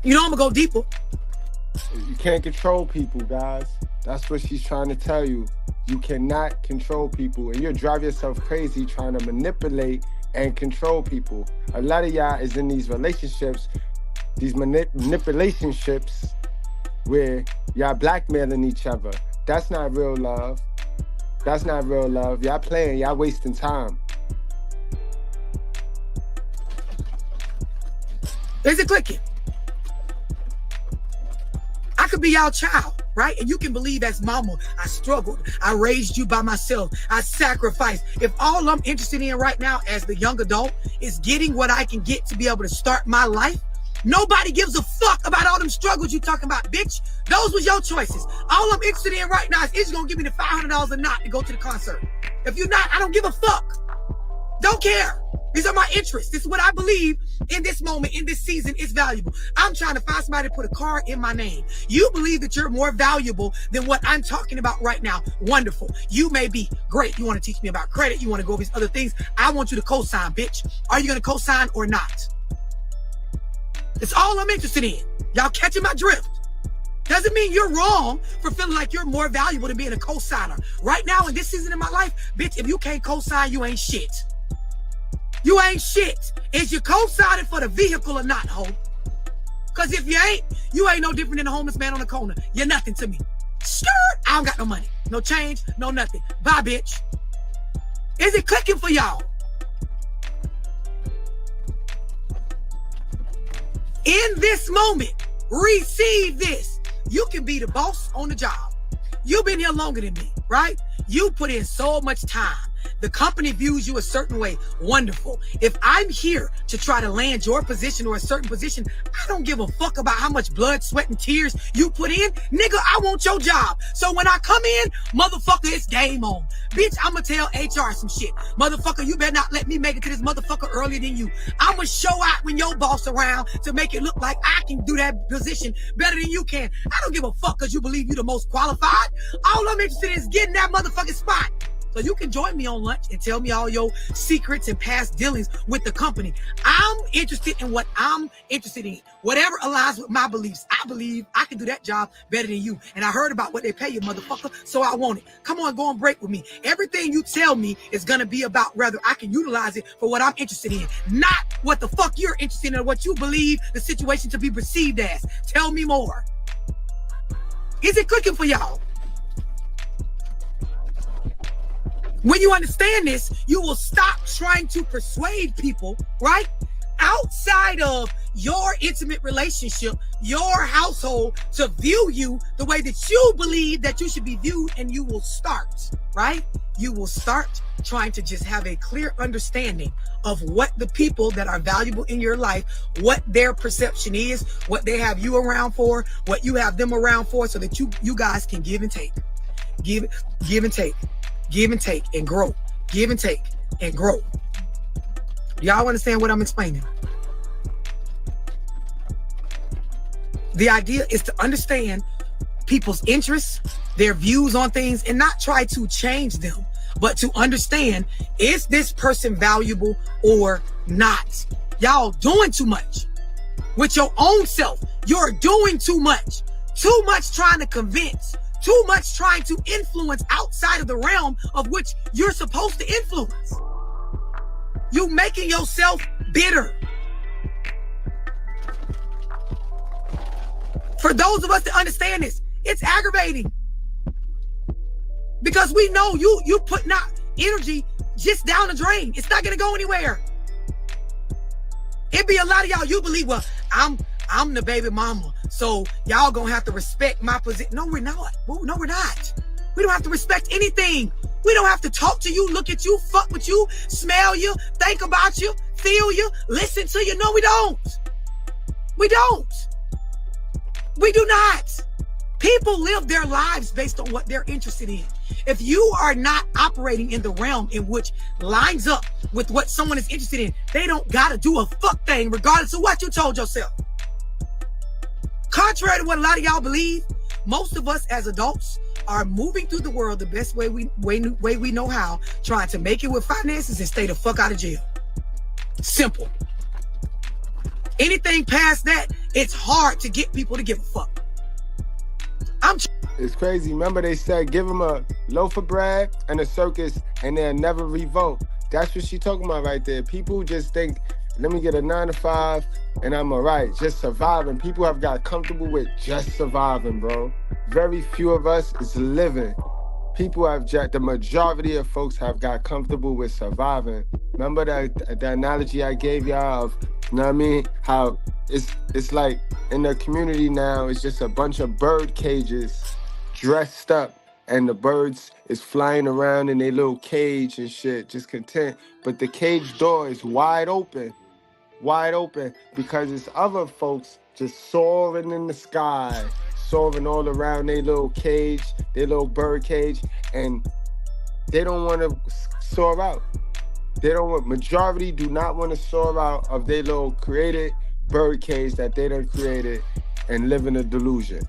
You know I'm gonna go deeper. You can't control people, guys. That's what she's trying to tell you. You cannot control people, and you'll drive yourself crazy trying to manipulate and control people. A lot of y'all is in these relationships, these manipulationships, where y'all blackmailing each other. That's not real love. That's not real love. Y'all playing, y'all wasting time. Is it clicking? I could be y'all child, right? And you can believe as mama, I struggled. I raised you by myself. I sacrificed. If all I'm interested in right now as the young adult is getting what I can get to be able to start my life, nobody gives a fuck about all them struggles you talking about, bitch. Those was your choices. All I'm interested in right now is you gonna give me the $500 a night to go to the concert. If you're not, I don't give a fuck. Don't care. These are my interests. This is what I believe in this moment, in this season, is valuable. I'm trying to find somebody to put a car in my name. You believe that you're more valuable than what I'm talking about right now. Wonderful. You may be great. You want to teach me about credit. You want to go over these other things. I want you to co-sign, bitch. Are you going to co-sign or not? It's all I'm interested in. Y'all catching my drift? Doesn't mean you're wrong for feeling like you're more valuable than being a co-signer. Right now, in this season in my life, bitch, if you can't co-sign, you ain't shit. You ain't shit. Is you co-signing for the vehicle or not, ho? Because if you ain't no different than a homeless man on the corner. You're nothing to me. Skirt. I don't got no money. No change. No nothing. Bye, bitch. Is it clicking for y'all? In this moment, receive this. You can be the boss on the job. You've been here longer than me, right? You put in so much time. The company views you a certain way. Wonderful. If I'm here to try to land your position or a certain position, I don't give a fuck about how much blood, sweat, and tears you put in. Nigga, I want your job. So when I come in, motherfucker, it's game on. Bitch, I'ma tell HR some shit. Motherfucker, you better not let me make it to this motherfucker earlier than you. I'ma show out when your boss around to make it look like I can do that position better than you can. I don't give a fuck because you believe you the most qualified. All I'm interested in is getting that motherfucking spot. So you can join me on lunch and tell me all your secrets and past dealings with the company. I'm interested in what I'm interested in. Whatever aligns with my beliefs. I believe I can do that job better than you. And I heard about what they pay you, motherfucker, so I want it. Come on, go on break with me. Everything you tell me is going to be about whether I can utilize it for what I'm interested in. Not what the fuck you're interested in or what you believe the situation to be perceived as. Tell me more. Is it clicking for y'all? When you understand this, you will stop trying to persuade people, right? Outside of your intimate relationship, your household, to view you the way that you believe that you should be viewed, and you will start, right? You will start trying to just have a clear understanding of what the people that are valuable in your life, what their perception is, what they have you around for, what you have them around for, so that you guys can give and take. Give and take. Give and take and grow. Give and take and grow. Y'all understand what I'm explaining? The idea is to understand people's interests, their views on things, and not try to change them, but to understand, is this person valuable or not? Y'all doing too much with your own self. You're doing too much trying to convince. Too much trying to influence outside of the realm of which you're supposed to influence. You making yourself bitter. For those of us that understand this, it's aggravating. Because we know you putting out energy just down the drain. It's not gonna go anywhere. It be a lot of y'all, you believe, well, I'm the baby mama, so y'all gonna have to respect my position. No, we're not. No, we're not. We don't have to respect anything. We don't have to talk to you, look at you, fuck with you, smell you, think about you, feel you, listen to you. No, we don't. We don't. We do not. People live their lives based on what they're interested in. If you are not operating in the realm in which lines up with what someone is interested in, they don't gotta do a fuck thing regardless of what you told yourself. Contrary to what a lot of y'all believe, most of us as adults are moving through the world the best way we know how, trying to make it with finances and stay the fuck out of jail. Simple. Anything past that, it's hard to get people to give a fuck. It's crazy. Remember they said give them a loaf of bread and a circus and they'll never revolt. That's what she talking about right there. People just think, let me get a 9 to 5 and I'm all right, just surviving. People have got comfortable with just surviving, bro. Very few of us is living. People have, the majority of folks have got comfortable with surviving. Remember the analogy I gave y'all of, you know what I mean? How it's like in the community now, it's just a bunch of bird cages dressed up and the birds is flying around in their little cage and shit, just content. But the cage door is wide open because it's other folks just soaring in the sky, soaring all around their little cage, their little bird cage, and they don't want to soar out. Majority do not want to soar out of their little created bird cage that they done created and live in a delusion.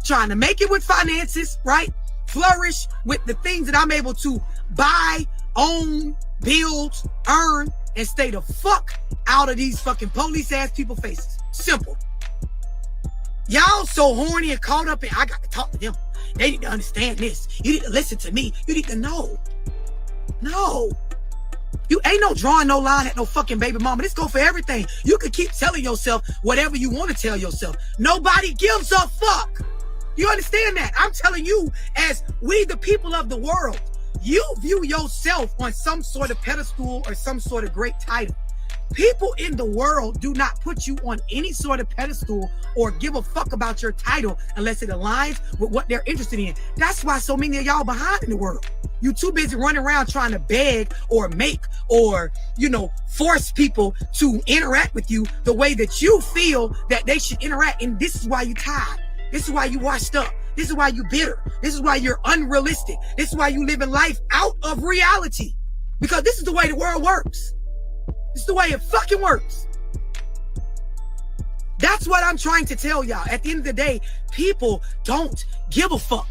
Trying to make it with finances, right? Flourish with the things that I'm able to buy, own, build, earn, and stay the fuck out of these fucking police ass people faces. Simple. Y'all so horny and caught up in, I got to talk to them. They need to understand this. You need to listen to me. You need to know. No. You ain't no drawing no line at no fucking baby mama. This go for everything. You can keep telling yourself whatever you want to tell yourself. Nobody gives a fuck. You understand that? I'm telling you, as we the people of the world, you view yourself on some sort of pedestal or some sort of great title. People in the world do not put you on any sort of pedestal or give a fuck about your title unless it aligns with what they're interested in. That's why so many of y'all behind in the world. You too busy running around trying to beg or make or, force people to interact with you the way that you feel that they should interact. And this is why you tired. This is why you washed up. This is why you bitter. This is why you're unrealistic. This is why you living life out of reality. Because this is the way the world works. This is the way it fucking works. That's what I'm trying to tell y'all. At the end of the day, people don't give a fuck.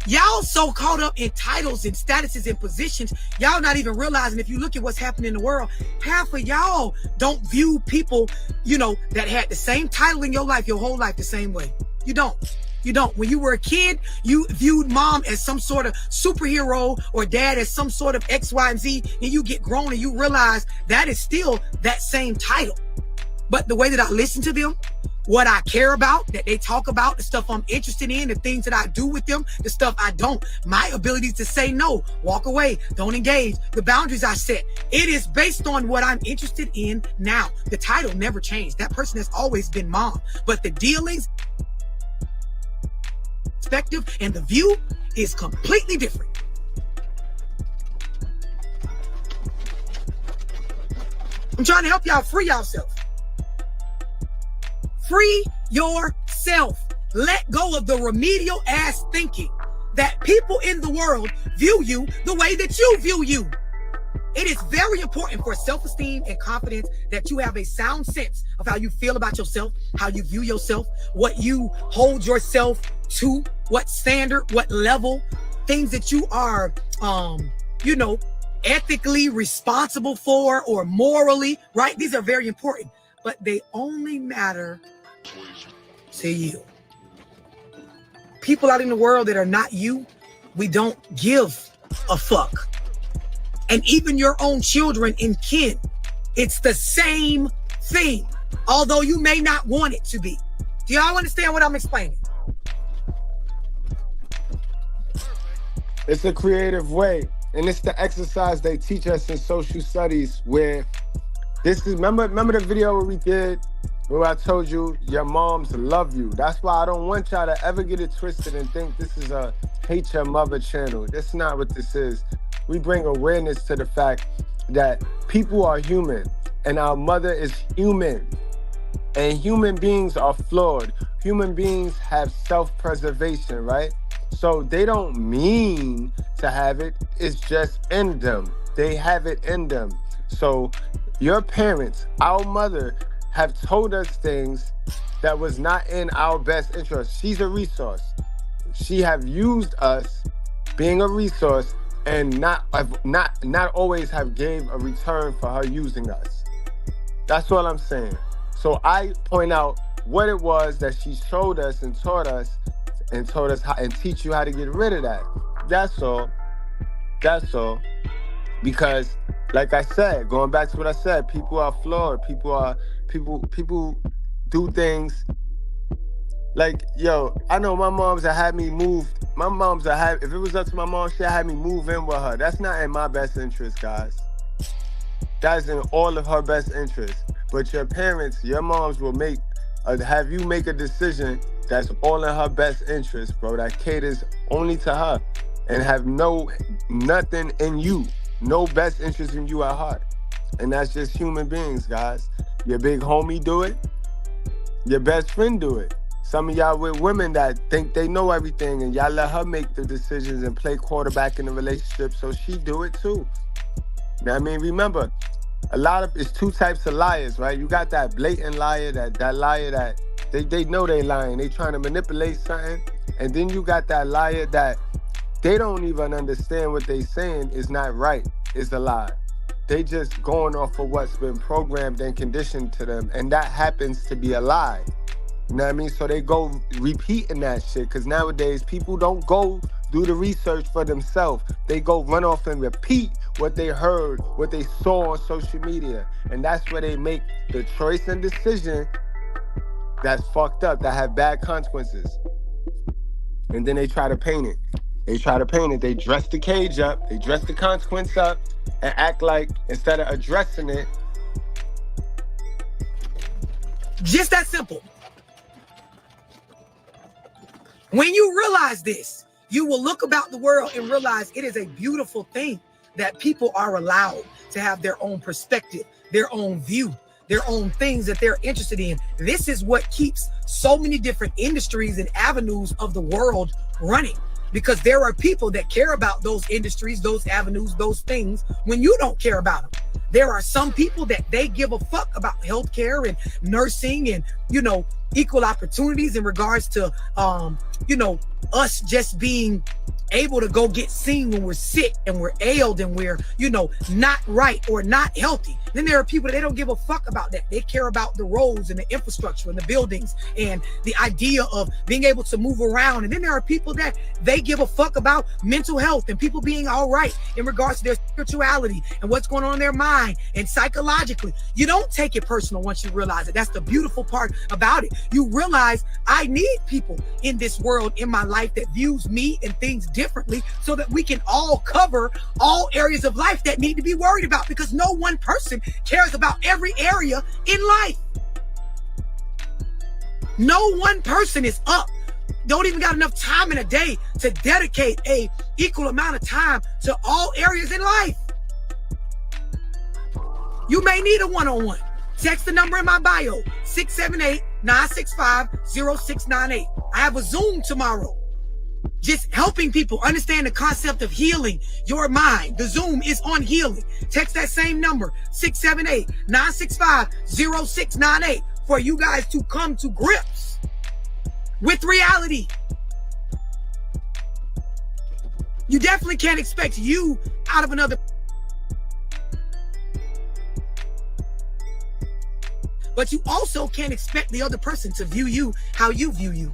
Y'all so caught up in titles and statuses and positions, y'all not even realizing if you look at what's happening in the world, half of y'all don't view people, that had the same title in your life, your whole life the same way. You don't. When you were a kid, you viewed mom as some sort of superhero or dad as some sort of X, Y, and Z. And you get grown and you realize that is still that same title. But the way that I listen to them, what I care about, that they talk about, the stuff I'm interested in, the things that I do with them, the stuff I don't, my ability to say no, walk away, don't engage, the boundaries I set. It is based on what I'm interested in now. The title never changed. That person has always been mom. But the dealings, perspective, and the view is completely different. I'm trying to help y'all free yourself. Free yourself. Let go of the remedial ass thinking that people in the world view you the way that you view you. It is very important for self-esteem and confidence that you have a sound sense of how you feel about yourself, how you view yourself, what you hold yourself to, what standard, what level, things that you are, ethically responsible for or morally, right? These are very important, but they only matter to you. People out in the world that are not you, we don't give a fuck. And even your own children and kin, it's the same thing, although you may not want it to be. Do y'all understand what I'm explaining? It's a creative way. And it's the exercise they teach us in social studies where this is, remember the video we did where I told you your moms love you. That's why I don't want y'all to ever get it twisted and think this is a hate your mother channel. That's not what this is. We bring awareness to the fact that people are human and our mother is human. And human beings are flawed. Human beings have self-preservation, right? So they don't mean to have it. It's just in them. They have it in them. So your parents, our mother, have told us things that was not in our best interest. She's a resource. She have used us being a resource and not always have gave a return for her using us. That's what I'm saying. So I point out what it was that she showed us and taught us and told us how and teach you how to get rid of that. That's all. That's all. Because like I said, going back to what I said, people are flawed. People do things like, yo, I know my moms that had me moved. My moms that had, if it was up to my mom, she'd had me move in with her. That's not in my best interest, guys. That's in all of her best interest. But your parents, your moms will have you make a decision that's all in her best interest, bro. That caters only to her and have nothing in you, no best interest in you at heart. And that's just human beings, guys. Your big homie do it. Your best friend do it. Some of y'all with women that think they know everything and y'all let her make the decisions and play quarterback in the relationship, so she do it too. You know what I mean? Remember, it's two types of liars, right? You got that blatant liar, that liar that they know they lying. They trying to manipulate something. And then you got that liar that they don't even understand what they saying is not right. It's a lie. They just going off of what's been programmed and conditioned to them. And that happens to be a lie. You know what I mean? So they go repeating that shit. Because nowadays, people don't go do the research for themselves. They go run off and repeat what they heard, what they saw on social media. And that's where they make the choice and decision that's fucked up, that have bad consequences. And then they try to paint it. They dress the cage up. They dress the consequence up and act like, instead of addressing it. Just that simple. When you realize this, you will look about the world and realize it is a beautiful thing that people are allowed to have their own perspective, their own view, their own things that they're interested in. This is what keeps so many different industries and avenues of the world running, because there are people that care about those industries, those avenues, those things when you don't care about them. There are some people that they give a fuck about healthcare and nursing and, equal opportunities in regards to, us just being able to go get seen when we're sick and we're ailed and we're, not right or not healthy. Then there are people that they don't give a fuck about that. They care about the roads and the infrastructure and the buildings and the idea of being able to move around. And then there are people that they give a fuck about mental health and people being all right in regards to their spirituality and what's going on in their mind and psychologically. You don't take it personal once you realize it. That's the beautiful part about it. You realize I need people in this world, in my life, that views me and things differently so that we can all cover all areas of life that need to be worried about, because no one person cares about every area in life. No one person is up. Don't even got enough time in a day to dedicate a equal amount of time to all areas in life. You may need a one-on-one. Text the number in my bio, 678-965-0698. I have a Zoom tomorrow, just helping people understand the concept of healing your mind. The Zoom is on healing. Text that same number, 678-965-0698, for you guys to come to grips with reality. You definitely can't expect you out of another. But you also can't expect the other person to view you how you view you.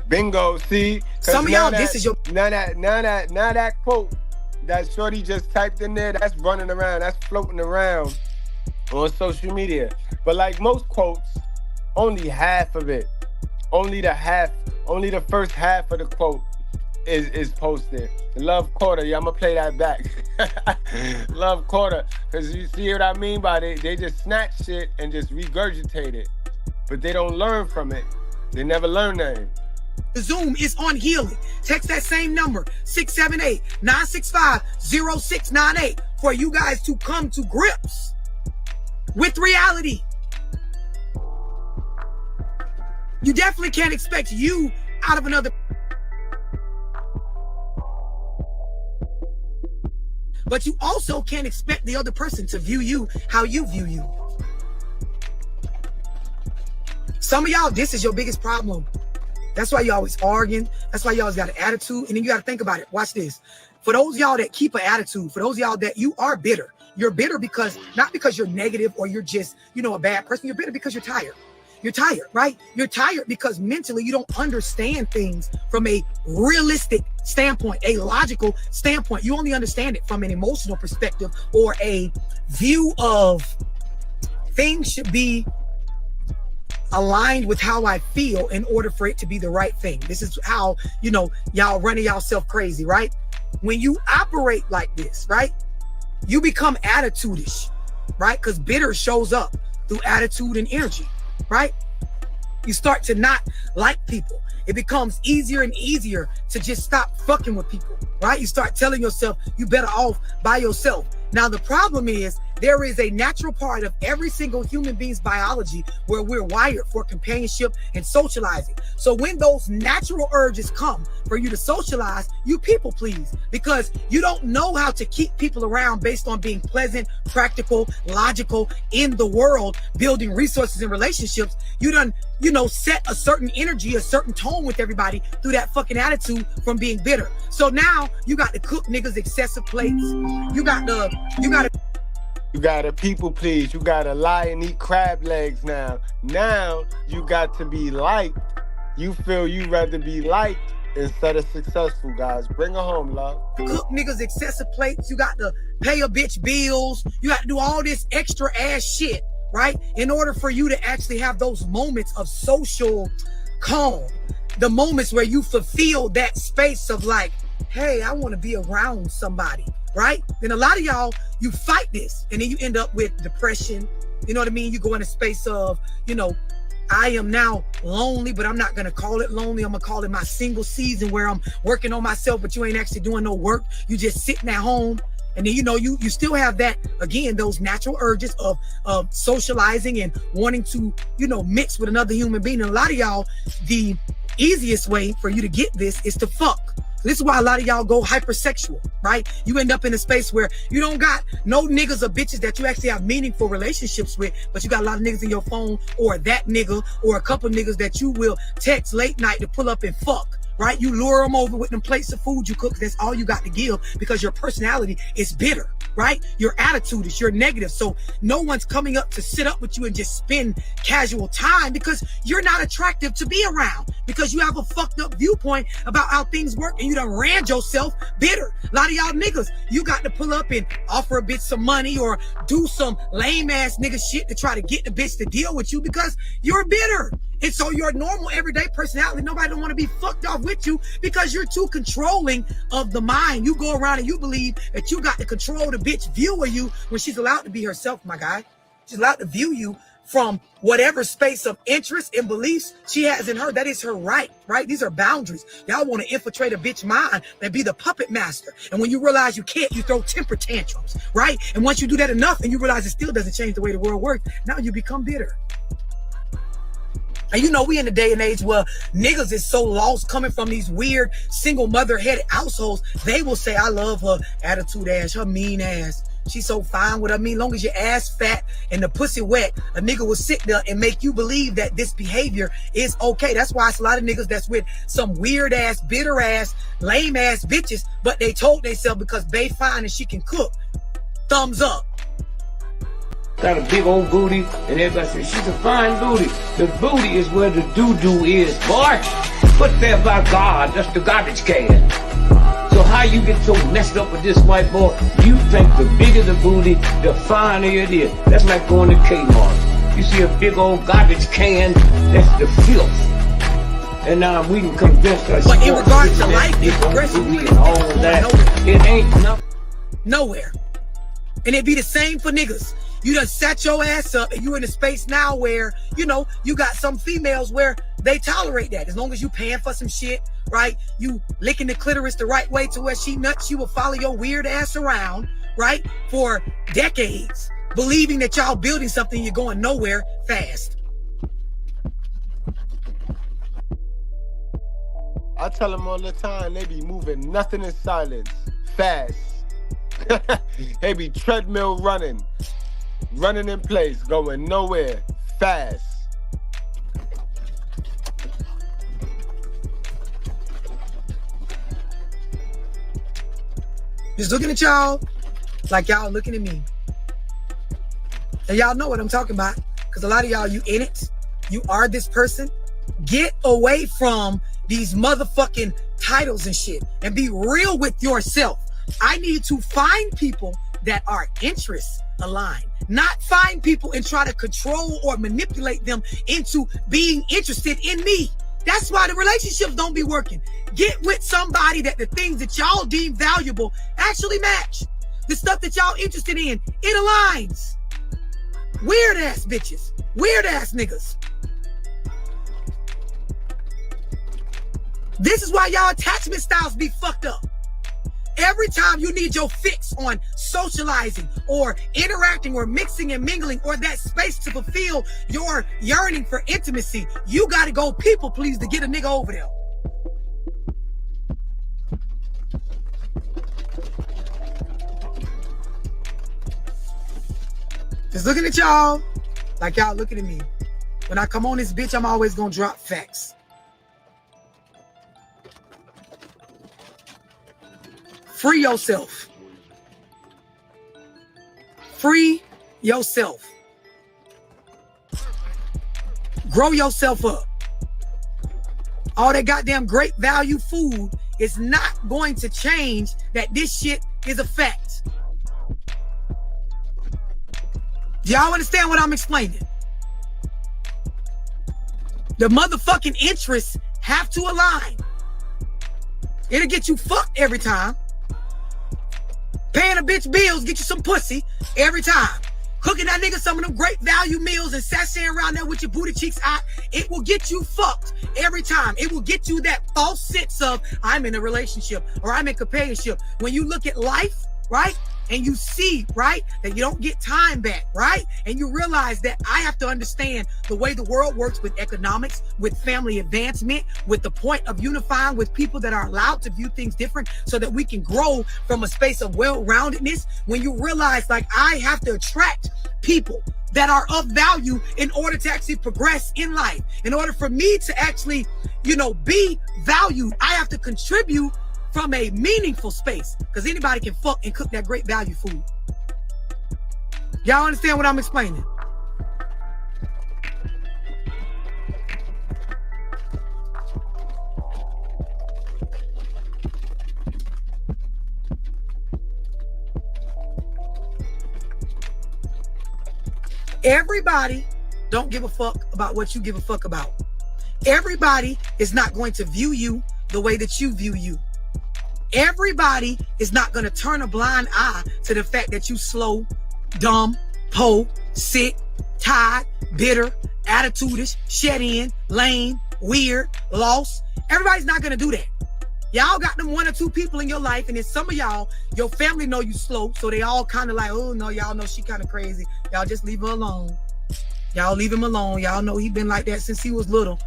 Bingo, see? Some of y'all, this is your... Now that quote that Shorty just typed in there, that's running around, that's floating around on social media. But like most quotes, only half of it, only the first half of the quote is posted. Love Quarter, yeah, I'm gonna play that back. Love Quarter, because you see what I mean by they just snatch shit and just regurgitate it, but they don't learn from it. They never learn nothing. The Zoom is on healing. Text that same number, 678-965-0698, for you guys to come to grips with reality. You definitely can't expect you out of another. But you also can't expect the other person to view you how you view you. Some of y'all, this is your biggest problem. That's why you always arguing. That's why you always got an attitude. And then you got to think about it. Watch this. For those of y'all that keep an attitude, for those of y'all that you are bitter, you're bitter because, not because you're negative or you're just, a bad person. You're bitter because you're tired. You're tired, right? You're tired because mentally you don't understand things from a realistic standpoint, a logical standpoint. You only understand it from an emotional perspective or a view of things should be aligned with how I feel in order for it to be the right thing. This is how, y'all running yourself crazy, right? When you operate like this, right, you become attitude-ish, right? Because bitter shows up through attitude and energy, right? You start to not like people. It becomes easier and easier to just stop fucking with people, right? You start telling yourself you better off by yourself. Now, the problem is there is a natural part of every single human being's biology where we're wired for companionship and socializing. So when those natural urges come for you to socialize, you people please, because you don't know how to keep people around based on being pleasant, practical, logical in the world, building resources and relationships. You done, set a certain energy, a certain tone with everybody through that fucking attitude from being bitter. So now you got to cook niggas excessive plates. You got to people please. You got to lie and eat crab legs now. Now you got to be liked. You feel you rather be liked instead of successful, guys. Bring her home, love. Cook niggas excessive plates. You got to pay a bitch bills. You got to do all this extra ass shit, right? In order for you to actually have those moments of social calm. The moments where you fulfill that space of like, hey, I want to be around somebody, right? Then a lot of y'all, you fight this and then you end up with depression. You know what I mean? You go in a space of, I am now lonely, but I'm not going to call it lonely. I'm going to call it my single season where I'm working on myself, but you ain't actually doing no work. You just sitting at home. And then, you still have that, again, those natural urges of socializing and wanting to, mix with another human being. And a lot of y'all, the easiest way for you to get this is to fuck. This is why a lot of y'all go hypersexual, right? You end up in a space where you don't got no niggas or bitches that you actually have meaningful relationships with, but you got a lot of niggas in your phone or that nigga or a couple niggas that you will text late night to pull up and fuck. Right? You lure them over with them plates of food you cook. That's all you got to give because your personality is bitter, right? Your attitude is you're negative. So no one's coming up to sit up with you and just spend casual time because you're not attractive to be around because you have a fucked up viewpoint about how things work and you done ran yourself bitter. A lot of y'all niggas, you got to pull up and offer a bitch some money or do some lame ass nigga shit to try to get the bitch to deal with you because you're bitter. And so your normal everyday personality, nobody don't want to be fucked off with you because you're too controlling of the mind. You go around and you believe that you got to control the bitch view of you when she's allowed to be herself, my guy. She's allowed to view you from whatever space of interest and beliefs she has in her. That is her right? These are boundaries. Y'all want to infiltrate a bitch mind and be the puppet master. And when you realize you can't, you throw temper tantrums, right? And once you do that enough and you realize it still doesn't change the way the world works, now you become bitter. And we in a day and age where niggas is so lost coming from these weird single mother-headed households. They will say, I love her attitude ass, her mean ass. She's so fine with her. Long as your ass fat and the pussy wet, a nigga will sit there and make you believe that this behavior is okay. That's why it's a lot of niggas that's with some weird ass, bitter ass, lame ass bitches, but they told themselves because they fine and she can cook. Thumbs up. Got a big old booty, and everybody says, she's a fine booty. The booty is where the doo-doo is, boy. Put there by God, that's the garbage can. So how you get so messed up with this white boy? You think the bigger the booty, the finer it is. That's like going to Kmart. You see a big old garbage can, that's the filth. And we can convince her. But in regards to life and progression, and all of that, it ain't nowhere. And it be the same for niggas. You done sat your ass up and you in a space now where, you know, you got some females where they tolerate that. As long as you paying for some shit, right? You licking the clitoris the right way to where she nuts, she will follow your weird ass around, right? For decades, believing that y'all building something, you're going nowhere fast. I tell them all the time, they be moving nothing in silence, fast. They be treadmill running in place, going nowhere, fast. Just looking at y'all like y'all looking at me. And y'all know what I'm talking about, because a lot of y'all, you in it. You are this person. Get away from these motherfucking titles and shit and be real with yourself. I need to find people that are interest aligned, not find people and try to control or manipulate them into being interested in me. That's why the relationships don't be working. Get with somebody that the things that y'all deem valuable actually match. The stuff that y'all interested in, it aligns. Weird ass bitches, weird ass niggas. This is why y'all attachment styles be fucked up. Every time you need your fix on socializing or interacting or mixing and mingling or that space to fulfill your yearning for intimacy, you got to go people please to get a nigga over there. Just looking at y'all like y'all looking at me. When I come on this bitch, I'm always going to drop facts. Free yourself. Free yourself. Grow yourself up. All that goddamn great value food is not going to change that this shit is a fact. Do y'all understand what I'm explaining? The motherfucking interests have to align. It'll get you fucked every time. Paying a bitch bills, get you some pussy every time. Cooking that nigga some of them great value meals and sashaying around there with your booty cheeks out, it will get you fucked every time. It will get you that false sense of I'm in a relationship or I'm in companionship. When you look at life, right? And you see, right, that you don't get time back, right? And you realize that I have to understand the way the world works with economics, with family advancement, with the point of unifying with people that are allowed to view things different so that we can grow from a space of well-roundedness. When you realize, like, I have to attract people that are of value in order to actually progress in life. In order for me to actually, you know, be valued, I have to contribute from a meaningful space, because anybody can fuck and cook that great value food. Y'all understand what I'm explaining? Everybody don't give a fuck about what you give a fuck about. Everybody is not going to view you the way that you view you. Everybody is not going to turn a blind eye to the fact that you slow, dumb, po, sick, tired, bitter, attitudish, shed in, lame, weird, lost. Everybody's not going to do that. Y'all got them one or two people in your life, and then some of y'all, your family know you slow, so they all kind of like, oh no, y'all know she kind of crazy. Y'all just leave her alone. Y'all leave him alone. Y'all know he been like that since he was little.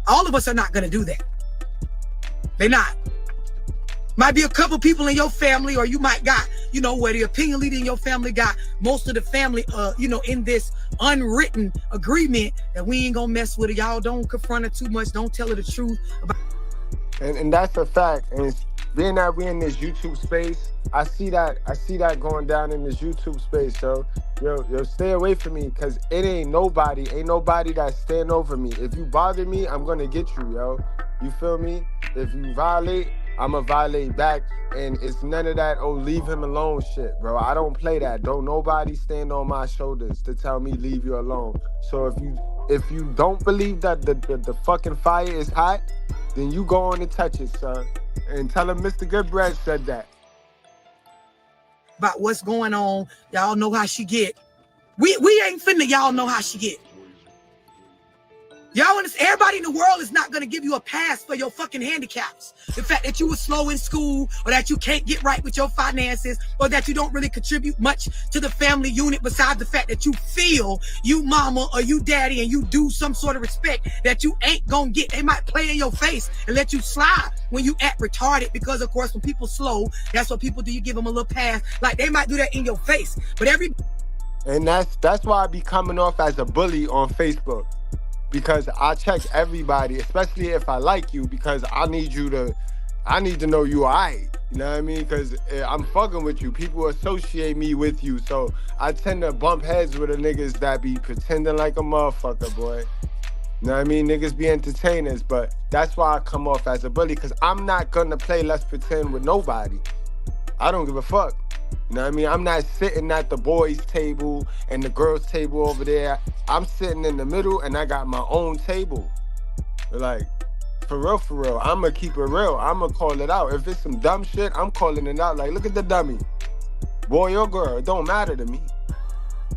All of us are not going to do that. They're not. Might be a couple people in your family, or you might got, you know, where the opinion leader in your family got most of the family, you know, in this unwritten agreement that we ain't gonna mess with it. Y'all don't confront her too much. Don't tell her the truth about. And that's a fact. And being that we in this YouTube space, I see that going down in this YouTube space. So yo, stay away from me, because it ain't nobody that stand over me. If you bother me, I'm gonna get you, yo. You feel me? If you violate, I'ma violate back, and it's none of that, oh, leave him alone shit, bro. I don't play that. Don't nobody stand on my shoulders to tell me leave you alone. So if you don't believe that the fucking fire is hot, then you go on and touch it, son. And tell him Mr. Goodbread said that. About what's going on. Y'all know how she get. We ain't finna y'all know how she get. Y'all understand? Everybody in the world is not going to give you a pass for your fucking handicaps. The fact that you were slow in school, or that you can't get right with your finances, or that you don't really contribute much to the family unit besides the fact that you feel you mama or you daddy and you do some sort of respect that you ain't going to get. They might play in your face and let you slide when you act retarded because, of course, when people slow, that's what people do. You give them a little pass. Like, they might do that in your face. But And that's why I be coming off as a bully on Facebook. Because I check everybody, especially if I like you, because I need to know you alright. You know what I mean? Because I'm fucking with you. People associate me with you. So I tend to bump heads with the niggas that be pretending like a motherfucker, boy. You know what I mean? Niggas be entertainers, but that's why I come off as a bully, because I'm not gonna play Let's Pretend with nobody. I don't give a fuck. You know what I mean? I'm not sitting at the boys' table and the girls' table over there. I'm sitting in the middle and I got my own table. Like, for real, I'ma keep it real. I'ma call it out. If it's some dumb shit, I'm calling it out. Like, look at the dummy. Boy or girl, it don't matter to me.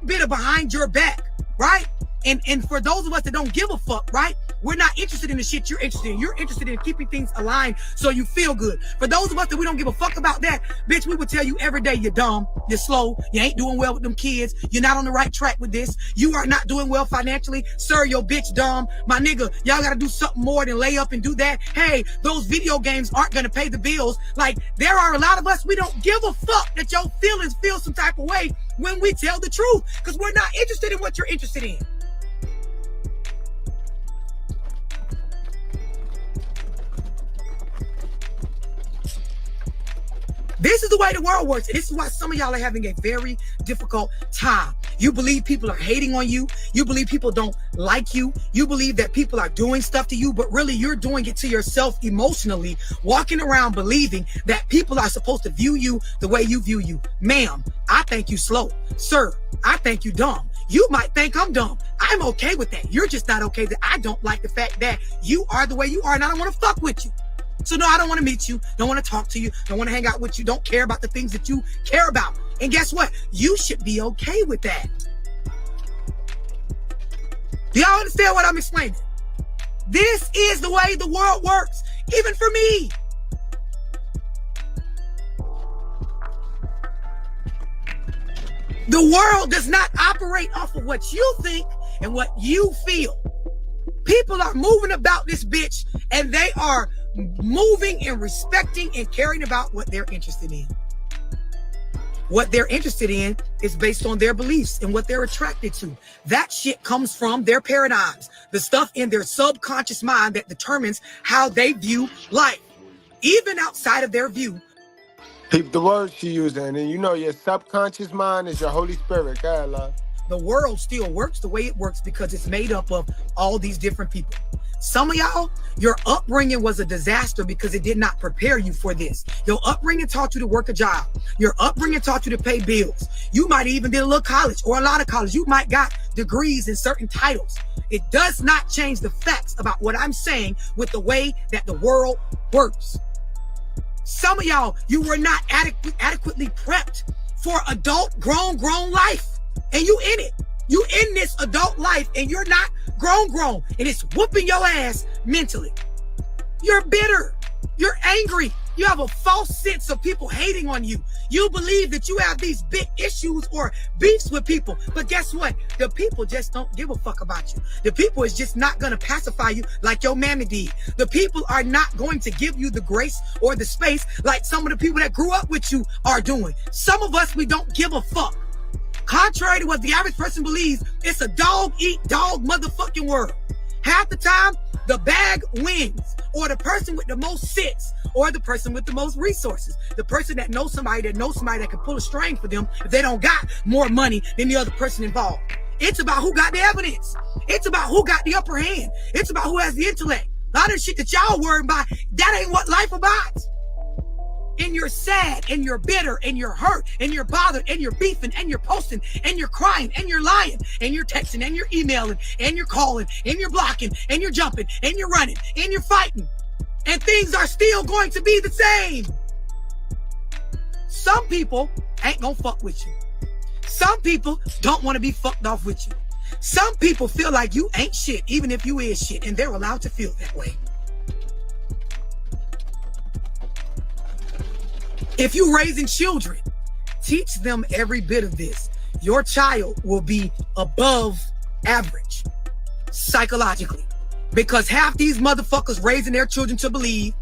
Bit of behind your back, right? And for those of us that don't give a fuck, right? We're not interested in the shit you're interested in. You're interested in keeping things aligned so you feel good. For those of us that we don't give a fuck about that, bitch, we would tell you every day you're dumb, you're slow, you ain't doing well with them kids, you're not on the right track with this, you are not doing well financially, sir, your bitch dumb. My nigga, y'all gotta do something more than lay up and do that. Hey, those video games aren't gonna pay the bills. Like, there are a lot of us, we don't give a fuck that your feelings feel some type of way when we tell the truth, because we're not interested in what you're interested in. This is the way the world works. And this is why some of y'all are having a very difficult time. You believe people are hating on you. You believe people don't like you. You believe that people are doing stuff to you, but really you're doing it to yourself emotionally, walking around believing that people are supposed to view you the way you view you. Ma'am, I think you slow. Sir, I think you dumb. You might think I'm dumb. I'm okay with that. You're just not okay that I don't like the fact that you are the way you are and I don't want to fuck with you. So no, I don't want to meet you, don't want to talk to you, don't want to hang out with you, don't care about the things that you care about. And guess what? You should be okay with that. Do y'all understand what I'm explaining? This is the way the world works, even for me. The world does not operate off of what you think and what you feel. People are moving about this bitch and they are moving and respecting and caring about what they're interested in. What they're interested in is based on their beliefs and what they're attracted to. That shit comes from their paradigms, the stuff in their subconscious mind that determines how they view life, even outside of their view. Keep the words she using, and you know your subconscious mind is your Holy Spirit. God, love. The world still works the way it works because it's made up of all these different people. Some of y'all, your upbringing was a disaster because it did not prepare you for this. Your upbringing taught you to work a job. Your upbringing taught you to pay bills. You might even did a little college or a lot of college. You might got degrees in certain titles. It does not change the facts about what I'm saying with the way that the world works. Some of y'all, you were not adequately prepped for adult, grown life. And you in it. You in this adult life and you're not grown. And it's whooping your ass mentally. You're bitter. You're angry. You have a false sense of people hating on you. You believe that you have these big issues or beefs with people. But guess what? The people just don't give a fuck about you. The people is just not going to pacify you like your mammy did. The people are not going to give you the grace or the space like some of the people that grew up with you are doing. Some of us, we don't give a fuck. Contrary to what the average person believes, it's a dog-eat-dog motherfucking world. Half the time, the bag wins, or the person with the most sits, or the person with the most resources. The person that knows somebody that can pull a string for them if they don't got more money than the other person involved. It's about who got the evidence. It's about who got the upper hand. It's about who has the intellect. A lot of the shit that y'all worry about, that ain't what life about. and you're sad and you're bitter and you're hurt and you're bothered and you're beefing and you're posting and you're crying and you're lying and you're texting and you're emailing and you're calling and you're blocking and you're jumping and you're running and you're fighting, and things are still going to be the same. Some people ain't gonna fuck with you. Some people don't want to be fucked off with you. Some people feel like you ain't shit, even if you is shit, and they're allowed to feel that way. If you're raising children, teach them every bit of this. Your child will be above average psychologically, because half these motherfuckers raising their children to believe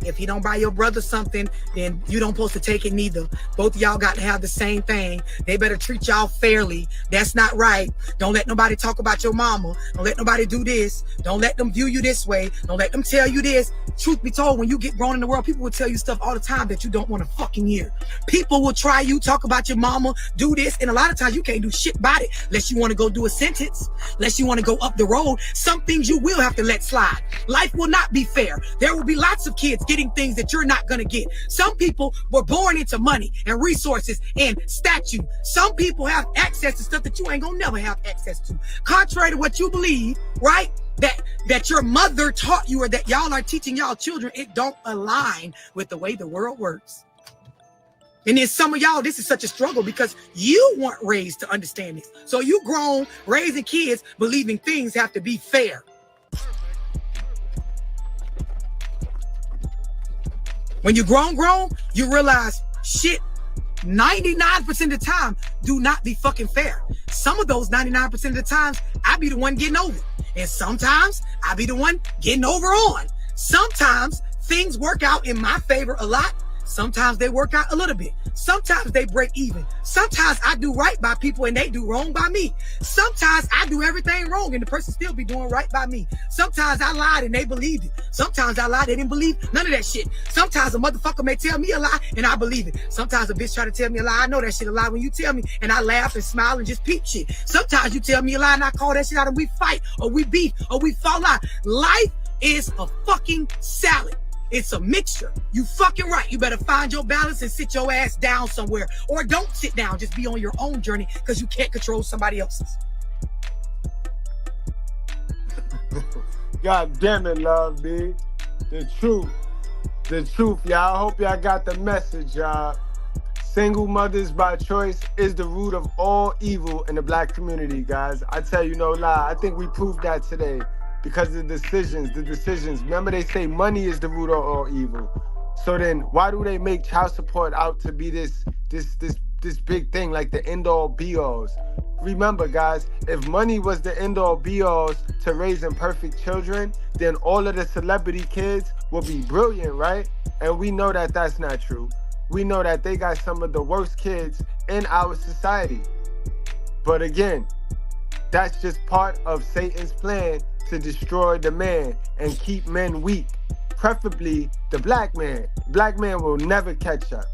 if he don't buy your brother something, then you don't supposed to take it neither. Both of y'all got to have the same thing. They better treat y'all fairly. That's not right. Don't let nobody talk about your mama. Don't let nobody do this. Don't let them view you this way. Don't let them tell you this. Truth be told, when you get grown in the world, people will tell you stuff all the time that you don't want to fucking hear. People will try you, talk about your mama, do this, and a lot of times you can't do shit about it unless you want to go do a sentence, unless you want to go up the road. Some things you will have to let slide. Life will not be fair. There will be lots of kids getting things that you're not going to get. Some people were born into money and resources and statue. Some people have access to stuff that you ain't gonna never have access to. Contrary to what you believe, right? That your mother taught you, or that y'all are teaching y'all children, it don't align with the way the world works. And then some of y'all, this is such a struggle because you weren't raised to understand this. So you grown raising kids believing things have to be fair. When you grown, you realize shit 99% of the time do not be fucking fair. Some of those 99% of the times, I be the one getting over. And sometimes I be the one getting over on. Sometimes things work out in my favor a lot. Sometimes they work out a little bit. Sometimes they break even. Sometimes I do right by people and they do wrong by me. Sometimes I do everything wrong and the person still be doing right by me. Sometimes I lied and they believed it. Sometimes I lied, they didn't believe none of that shit. Sometimes a motherfucker may tell me a lie and I believe it. Sometimes a bitch try to tell me a lie. I know that shit a lie when you tell me, and I laugh and smile and just peep shit. Sometimes you tell me a lie and I call that shit out and we fight or we beef or we fall out. Life is a fucking salad. It's a mixture. You fucking right. You better find your balance and sit your ass down somewhere. Or don't sit down. Just be on your own journey because you can't control somebody else's. God damn it, love, B. The truth. The truth, y'all. I hope y'all got the message, y'all. Single mothers by choice is the root of all evil in the black community, guys. I tell you no lie. I think we proved that today. Because the decisions. Remember, they say money is the root of all evil. So then, why do they make child support out to be this big thing, like the end-all be-alls? Remember, guys, if money was the end-all be-alls to raising perfect children, then all of the celebrity kids will be brilliant, right? And we know that that's not true. We know that they got some of the worst kids in our society. But again, that's just part of Satan's plan to destroy the man and keep men weak, preferably the black man. Black man will never catch up.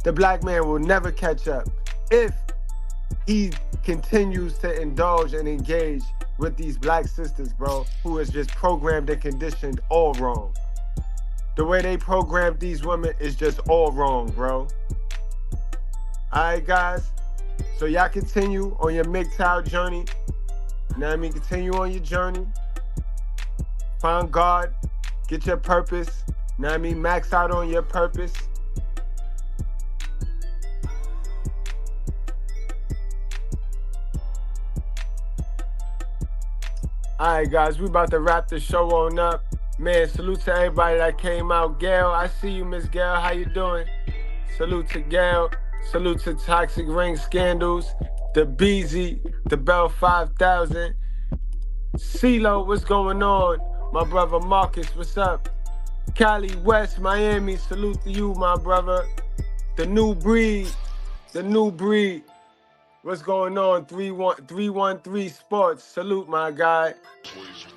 The black man will never catch up if he continues to indulge and engage with these black sisters, bro, who is just programmed and conditioned all wrong. The way they programmed these women is just all wrong, bro. All right, guys. So y'all continue on your MGTOW journey. You know what I mean? Continue on your journey. Find God, get your purpose, you know what I mean? Max out on your purpose. All right, guys, we about to wrap the show on up. Man, salute to everybody that came out. Gail, I see you, Miss Gail. How you doing? Salute to Gail. Salute to Toxic Ring Scandals, the Beezy, the Bell 5000. CeeLo, what's going on? My brother Marcus, what's up? Cali West, Miami, salute to you, my brother. The new breed. What's going on? 313 Sports, salute, my guy.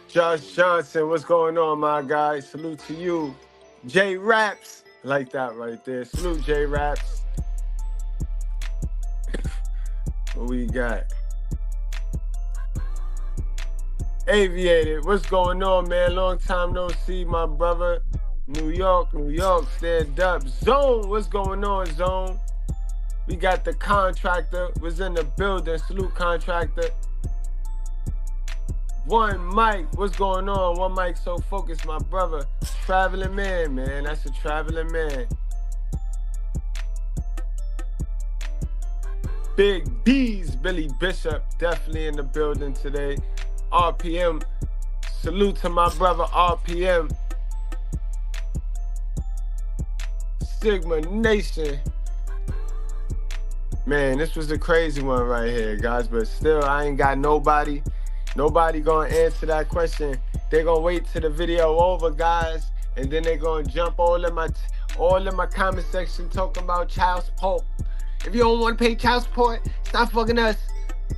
Josh Johnson, what's going on, my guy? Salute to you. J Raps, like that right there. Salute, J Raps. What we got? Aviated, what's going on, man? Long time no see, my brother. New York, stand up. Zone, what's going on, Zone? We got the contractor, was in the building. Salute, contractor. One Mike, what's going on? One Mike, so focused, my brother. Traveling man, man. That's a traveling man. Big B's, Billy Bishop, definitely in the building today. RPM, salute to my brother RPM. Sigma Nation. Man, this was a crazy one right here, guys, but still, I ain't got nobody gonna answer that question. They gonna wait till the video over, guys, and then they gonna jump all in my comment section talking about child support. If you don't want to pay child support, stop fucking us.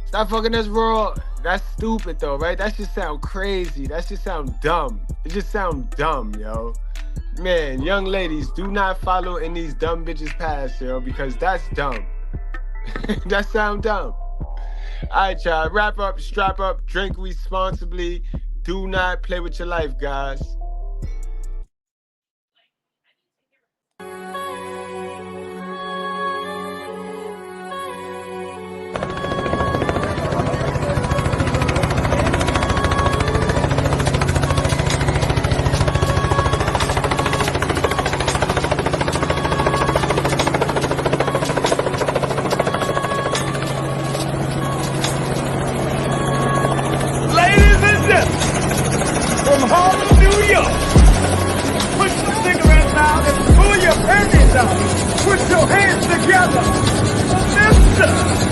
Stop fucking us raw. That's stupid though, right? That just sound crazy. That just sound dumb. It just sound dumb, yo. Man, young ladies, do not follow in these dumb bitches' paths, yo, because that's dumb. That sound dumb. All right, y'all. Wrap up, strap up, drink responsibly. Do not play with your life, guys. From Harlem, New York. Put your cigarettes out and pull your panties out. Put your hands together. Mr.